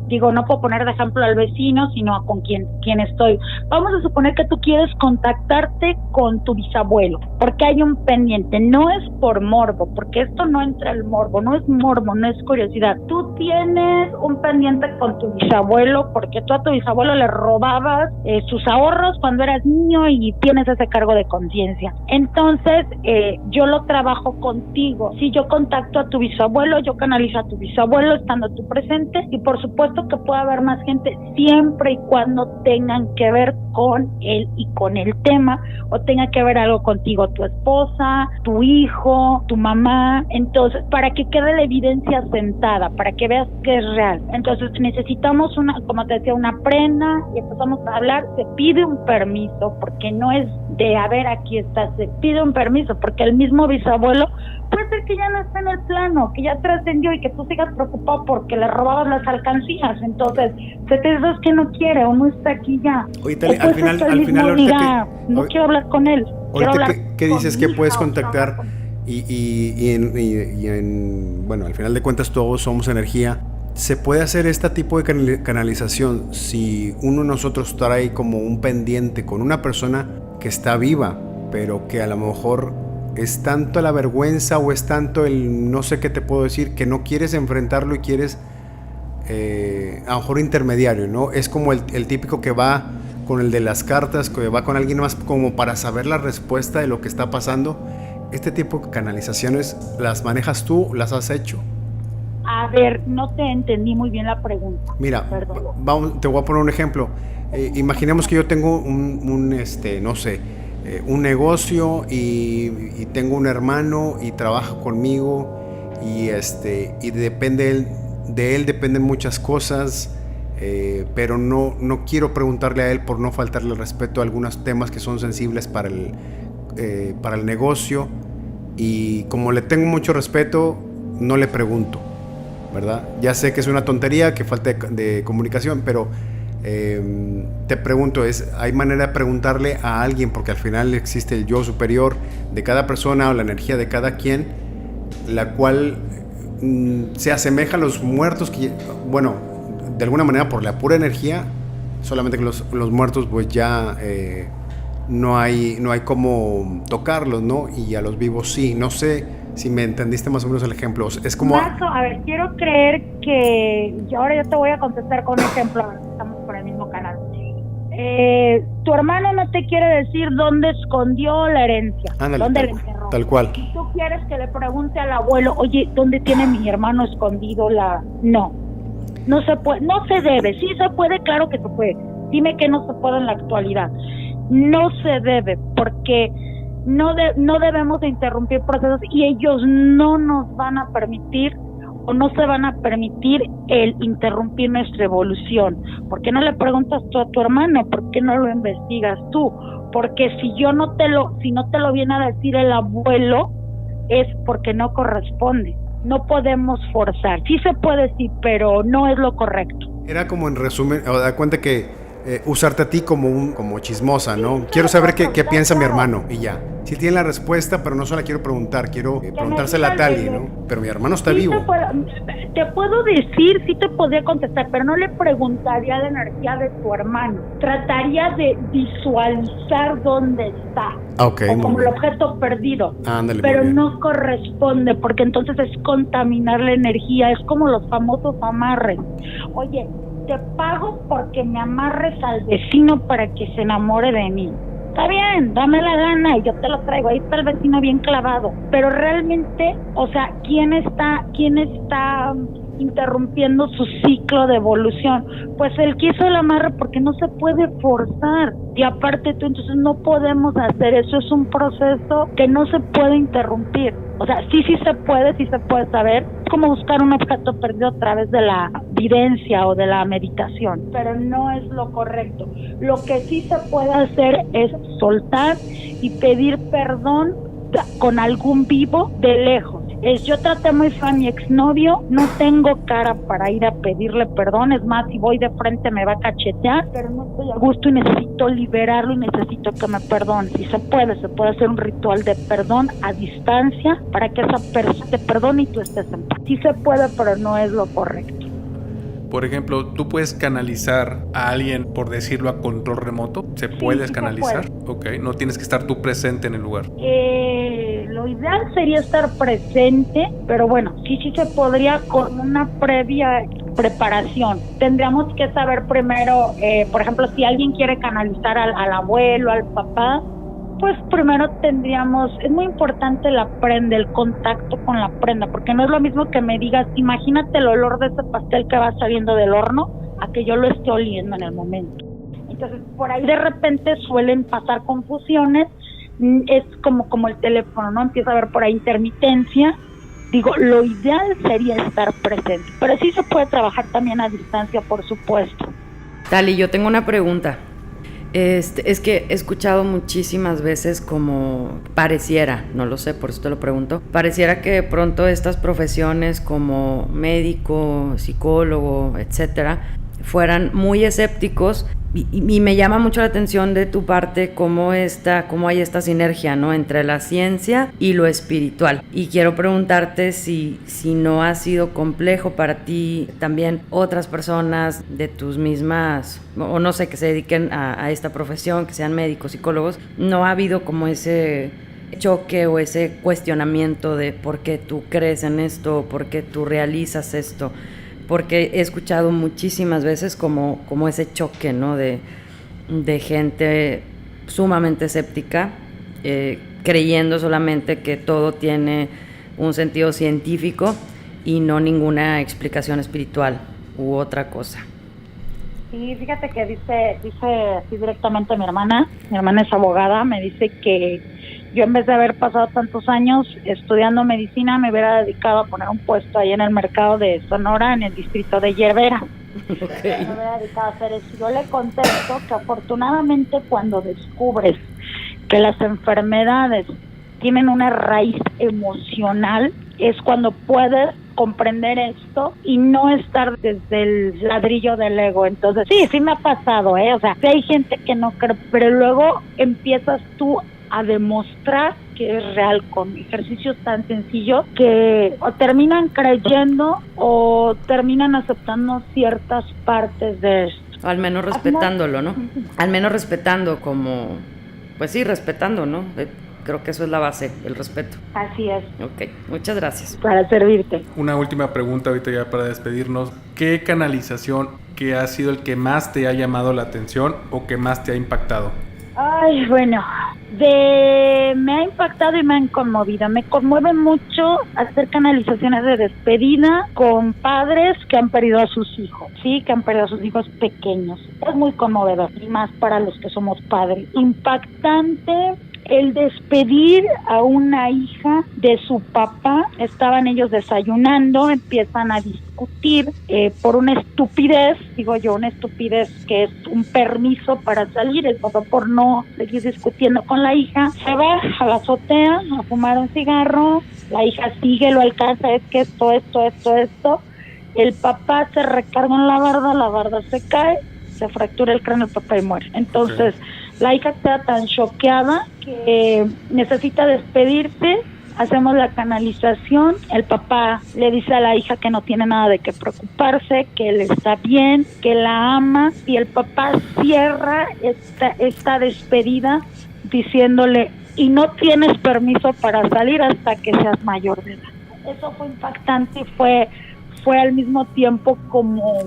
digo, no puedo poner de ejemplo al vecino, sino con quien estoy. Vamos a suponer que tú quieres contactarte con tu bisabuelo, porque hay un pendiente, no es por morbo, porque esto no entra el morbo, no es morbo, no es curiosidad. Tú tienes un pendiente con tu bisabuelo, porque tú a tu bisabuelo le robabas sus ahorros cuando eras niño y tienes ese cargo de conciencia. Entonces, yo lo trabajo contigo. Si yo contacto a tu bisabuelo, yo canalizo a tu bisabuelo estando tú presente, y por supuesto que puede haber más gente siempre y cuando tengan que ver con él y con el tema, o tenga que ver algo contigo, tu esposa, tu hijo, tu mamá. Entonces, para que quede la evidencia sentada, para que veas que es real. Entonces necesitamos como te decía, una prenda, y empezamos a hablar. Se pide un permiso, porque no es de a ver, aquí está, se pide un permiso, porque el mismo bisabuelo puede ser que ya no está en el plano, que ya trascendió, y que tú sigas preocupado porque le robabas las alcancías. Entonces se te dice que no quiere o no está aquí ya. Oye, Tali, al final diga, no quiero hablar con él. Ahorita ¿qué dices que puedes contactar? Bueno, al final de cuentas todos somos energía. ¿Se puede hacer este tipo de canalización si uno de nosotros trae como un pendiente con una persona que está viva, pero que a lo mejor es tanto la vergüenza o es tanto el no sé qué te puedo decir, que no quieres enfrentarlo y quieres a lo mejor intermediario, ¿no? Es como el típico que va con el de las cartas, que va con alguien más como para saber la respuesta de lo que está pasando. Este tipo de canalizaciones, ¿las manejas tú? ¿Las has hecho? A ver, no te entendí muy bien la pregunta. Mira, te voy a poner un ejemplo. Imaginemos que yo tengo un negocio y tengo un hermano y trabaja conmigo y depende de él dependen muchas cosas, pero no quiero preguntarle a él por no faltarle el respeto a algunos temas que son sensibles para el negocio, y como le tengo mucho respeto, no le pregunto, ¿verdad? Ya sé que es una tontería, que falta de comunicación, pero te pregunto, ¿hay manera de preguntarle a alguien? Porque al final existe el yo superior de cada persona o la energía de cada quien, la cual se asemeja a los muertos, bueno, de alguna manera por la pura energía, solamente que los muertos pues ya no hay como tocarlos, ¿no? Y a los vivos sí. No sé si me entendiste más o menos el ejemplo. Es como... A ver, quiero creer que... Ahora yo te voy a contestar con un ejemplo. Estamos por el mismo canal. Tu hermano no te quiere decir dónde escondió la herencia. Ándale, dónde la enterró. Tal cual. Y tú quieres que le pregunte al abuelo, oye, ¿dónde tiene mi hermano escondido la...? No se puede, no se debe. Sí se puede, claro que se puede. Dime que no se puede en la actualidad. No se debe, porque no debemos de interrumpir procesos, y ellos no nos van a permitir o no se van a permitir el interrumpir nuestra evolución. ¿Por qué no le preguntas tú a tu hermano? ¿Por qué no lo investigas tú? Porque si no te lo viene a decir el abuelo, es porque no corresponde. No podemos forzar. Sí se puede, sí, pero no es lo correcto. Era como en resumen, da cuenta que usarte a ti como chismosa, ¿no? Quiero saber qué piensa mi hermano y ya. Sí tiene la respuesta, pero no se la quiero preguntar, quiero preguntársela a Tali, ¿no? Pero mi hermano está vivo. Te puedo decir, sí te podría contestar, pero no le preguntaría la energía de tu hermano. Trataría de visualizar dónde está. Okay, o como el objeto perdido. Ándale, pero no corresponde, porque entonces es contaminar la energía, es como los famosos amarres. Oye, te pago porque me amarres al vecino para que se enamore de mí. Está bien, dame la gana y yo te lo traigo. Ahí está el vecino bien clavado. Pero realmente, o sea, ¿quién está interrumpiendo su ciclo de evolución? Pues él quiso el amarre porque no se puede forzar. Y aparte tú, entonces no podemos hacer eso. Es un proceso que no se puede interrumpir. O sea, sí se puede saber. Es como buscar un objeto perdido a través de la videncia o de la meditación, pero no es lo correcto. Lo que sí se puede hacer es soltar y pedir perdón con algún vivo de lejos. Yo traté muy feo a mi exnovio, no tengo cara para ir a pedirle perdón, es más, si voy de frente me va a cachetear, pero no estoy a gusto y necesito liberarlo y necesito que me perdone. Si se puede hacer un ritual de perdón a distancia para que esa persona te perdone y tú estés en paz. Sí se puede, pero no es lo correcto. Por ejemplo, ¿tú puedes canalizar a alguien, por decirlo, a control remoto? ¿Se puede canalizar? Ok, no tienes que estar tú presente en el lugar. Lo ideal sería estar presente, pero bueno, sí se podría con una previa preparación. Tendríamos que saber primero, por ejemplo, si alguien quiere canalizar al abuelo, al papá, pues primero es muy importante la prenda, el contacto con la prenda, porque no es lo mismo que me digas, imagínate el olor de ese pastel que va saliendo del horno, a que yo lo esté oliendo en el momento. Entonces, por ahí de repente suelen pasar confusiones, es como el teléfono, ¿no? Empieza a haber por ahí intermitencia. Digo, lo ideal sería estar presente, pero sí se puede trabajar también a distancia, por supuesto. Tali, yo tengo una pregunta. Es que he escuchado muchísimas veces como pareciera, no lo sé, por eso te lo pregunto, pareciera que de pronto estas profesiones como médico, psicólogo, etcétera, fueran muy escépticos y me llama mucho la atención de tu parte cómo hay esta sinergia, ¿no?, entre la ciencia y lo espiritual. Y quiero preguntarte si no ha sido complejo para ti también otras personas de tus mismas, o no sé, que se dediquen a esta profesión, que sean médicos, psicólogos, no ha habido como ese choque o ese cuestionamiento de por qué tú crees en esto, por qué tú realizas esto. Porque he escuchado muchísimas veces como ese choque, ¿no?, de gente sumamente escéptica, creyendo solamente que todo tiene un sentido científico y no ninguna explicación espiritual u otra cosa. Sí, fíjate que dice así directamente mi hermana es abogada, me dice que yo, en vez de haber pasado tantos años estudiando medicina, me hubiera dedicado a poner un puesto ahí en el mercado de Sonora, en el distrito de Hierbera. Okay. Me hubiera dedicado a hacer eso. Yo le contesto que afortunadamente cuando descubres que las enfermedades tienen una raíz emocional, es cuando puedes comprender esto y no estar desde el ladrillo del ego. Entonces, sí me ha pasado, o sea, sí hay gente que no cree, pero luego empiezas tú a demostrar que es real con ejercicios tan sencillos que o terminan creyendo o terminan aceptando ciertas partes de esto. Al menos respetándolo, ¿no? Al menos respetando como, pues sí, respetando, ¿no? Creo que eso es la base, el respeto. Así es. Ok, muchas gracias. Para servirte. Una última pregunta ahorita ya para despedirnos. ¿Qué canalización que ha sido el que más te ha llamado la atención o que más te ha impactado? Ay, bueno, me ha impactado y me han conmovido. Me conmueve mucho hacer canalizaciones de despedida con padres que han perdido a sus hijos, sí, que han perdido a sus hijos pequeños. Es muy conmovedor, y más para los que somos padres. Impactante el despedir a una hija de su papá. Estaban ellos desayunando, empiezan a discutir por una estupidez, digo yo, una estupidez que es un permiso para salir. El papá, por no seguir discutiendo con la hija, se va a la azotea a fumar un cigarro. La hija sigue, lo alcanza, es que esto. El papá se recarga en la barda se cae se fractura el cráneo el papá y muere. Entonces, la hija queda tan choqueada que necesita despedirse. Hacemos la canalización, el papá le dice a la hija que no tiene nada de qué preocuparse, que él está bien, que la ama, y el papá cierra esta despedida diciéndole: y no tienes permiso para salir hasta que seas mayor de edad. Eso fue impactante y fue al mismo tiempo como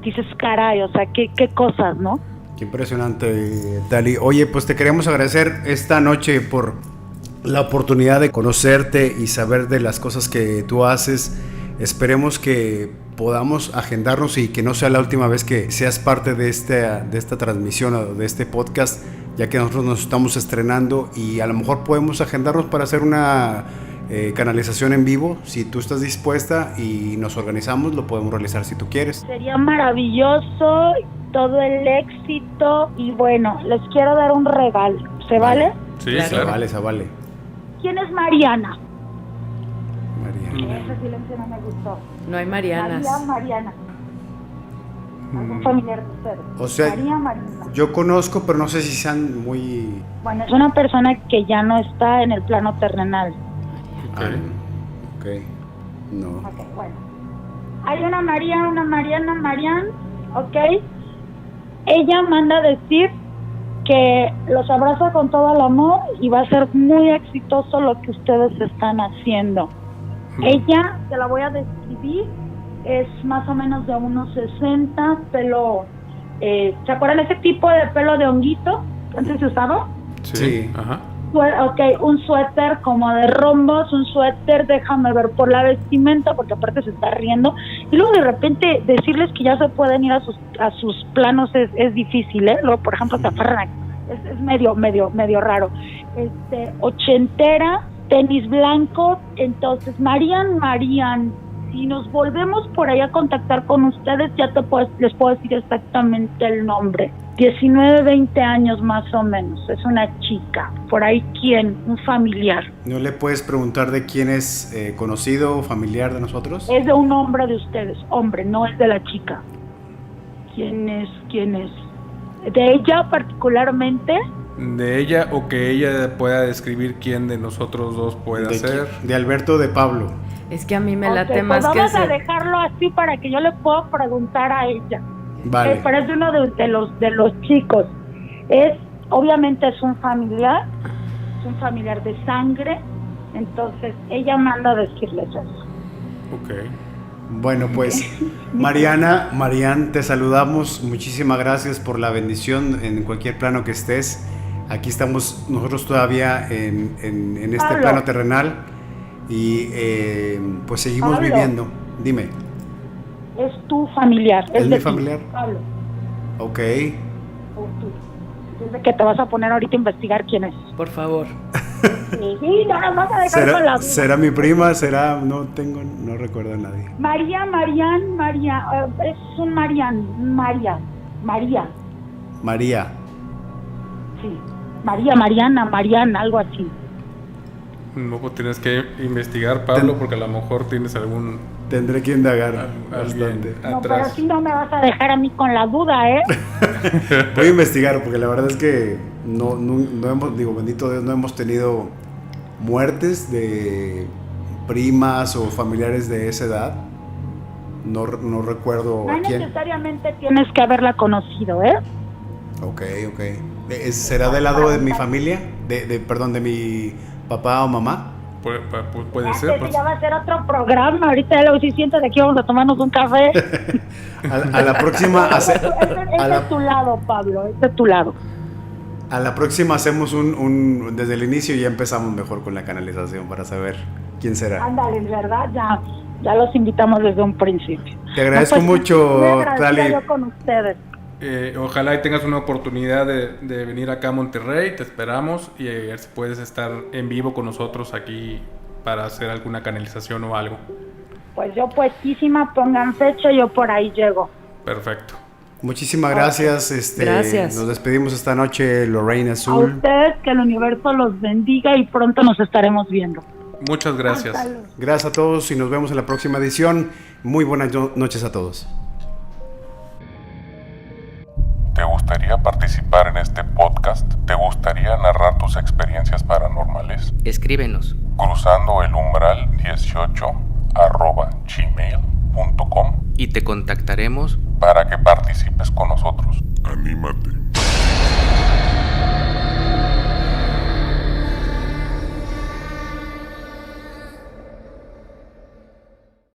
dices, caray, o sea, qué cosas, ¿no? Qué impresionante, Tali. Oye, pues te queremos agradecer esta noche por la oportunidad de conocerte y saber de las cosas que tú haces. Esperemos que podamos agendarnos y que no sea la última vez que seas parte de esta transmisión o de este podcast, ya que nosotros nos estamos estrenando y a lo mejor podemos agendarnos para hacer una canalización en vivo. Si tú estás dispuesta y nos organizamos, lo podemos realizar si tú quieres. Sería maravilloso, todo el éxito, y bueno, les quiero dar un regalo. ¿Se vale? Sí, Claro. Se vale. ¿Quién es Mariana? Mariana. Ese silencio no me gustó. No hay Marianas. Mariana. ¿Algún familiar de ustedes? O sea, Mariana. yo conozco, pero no sé si sean muy... Bueno, es una persona que ya no está en el plano terrenal. Ok. No. Ok, bueno. Hay una Mariana, ok. Ella manda decir que los abraza con todo el amor y va a ser muy exitoso lo que ustedes están haciendo. Ella, te la voy a describir, es más o menos de unos 60, pelo, ¿se acuerdan ese tipo de pelo de honguito que antes se usaba? Sí. Ajá. Ok, un suéter como de rombos, un suéter, déjame ver por la vestimenta, porque aparte se está riendo, y luego de repente decirles que ya se pueden ir a sus planos es difícil, ¿eh? Luego, por ejemplo, se aferran, es medio raro. Ochentera, tenis blanco. Entonces, Marian, si nos volvemos por ahí a contactar con ustedes, ya les puedo decir exactamente el nombre. 19, 20 años más o menos, es una chica. Por ahí, ¿quién? Un familiar. ¿No le puedes preguntar de quién es conocido o familiar de nosotros? Es de un hombre de ustedes, hombre, no es de la chica. ¿Quién es? De ella particularmente. De ella, o que ella pueda describir quién de nosotros dos puede ser. De Alberto o de Pablo. Es que a mí me Ok, late pues más que vamos a dejarlo así para que yo le pueda preguntar a ella. Vale. Pero es uno de los chicos. Obviamente es un familiar de sangre. Entonces ella manda a decirles eso. Ok. Bueno, pues Marian, te saludamos. Muchísimas gracias por la bendición en cualquier plano que estés. Aquí estamos nosotros todavía en este Pablo. plano terrenal y pues seguimos Pablo. viviendo. Dime. Es tu familiar. ¿Es de mi ti, familiar? Pablo. Ok. O tú. Desde que te vas a poner ahorita a investigar quién es. Por favor. Sí, no nos vas a dejar con la duda. ¿Será mi prima? ¿Será? No recuerdo a nadie. María, es un María. Sí, Mariana, algo así. No, pues tienes que investigar, Pablo, porque a lo mejor tienes algún Tendré que indagar alguien bastante. No, pero atrás. si no me vas a dejar a mí con la duda, ¿eh? Voy a investigar porque la verdad es que no hemos, bendito Dios, no hemos tenido muertes de primas o familiares de esa edad. No recuerdo No a quién. necesariamente tienes que haberla conocido, ¿eh? Ok. ¿Será del lado de mi familia? Perdón, de mi papá o mamá. Puede Ya ser. sé que Pues, ya va a ser otro programa. Ahorita ya lo si sientes de aquí vamos a tomarnos un café. A la próxima Este es tu lado, Pablo. Este es tu lado. a la próxima hacemos un desde el inicio y ya empezamos mejor con la canalización para saber quién será. Ándale, ¿verdad? Ya los invitamos desde un principio. Te agradezco mucho, muy agradecida Tali. yo con ustedes. ojalá y tengas una oportunidad de venir acá a Monterrey. Te esperamos y si puedes estar en vivo con nosotros aquí para hacer alguna canalización o algo. Pues yo puestísima, pongan fecha, yo por ahí llego. Perfecto. Muchísimas gracias. Gracias. Nos despedimos esta noche, Lorraine A Azul. ustedes, que el universo los bendiga y pronto nos estaremos viendo. Muchas gracias. Hasta luego. Gracias a todos y nos vemos en la próxima edición. Muy buenas noches a todos. gustaría participar en este podcast? ¿Te gustaría narrar tus experiencias paranormales? Escríbenos. Cruzando el umbral 18@gmail.com Y te contactaremos para que participes con nosotros. Anímate.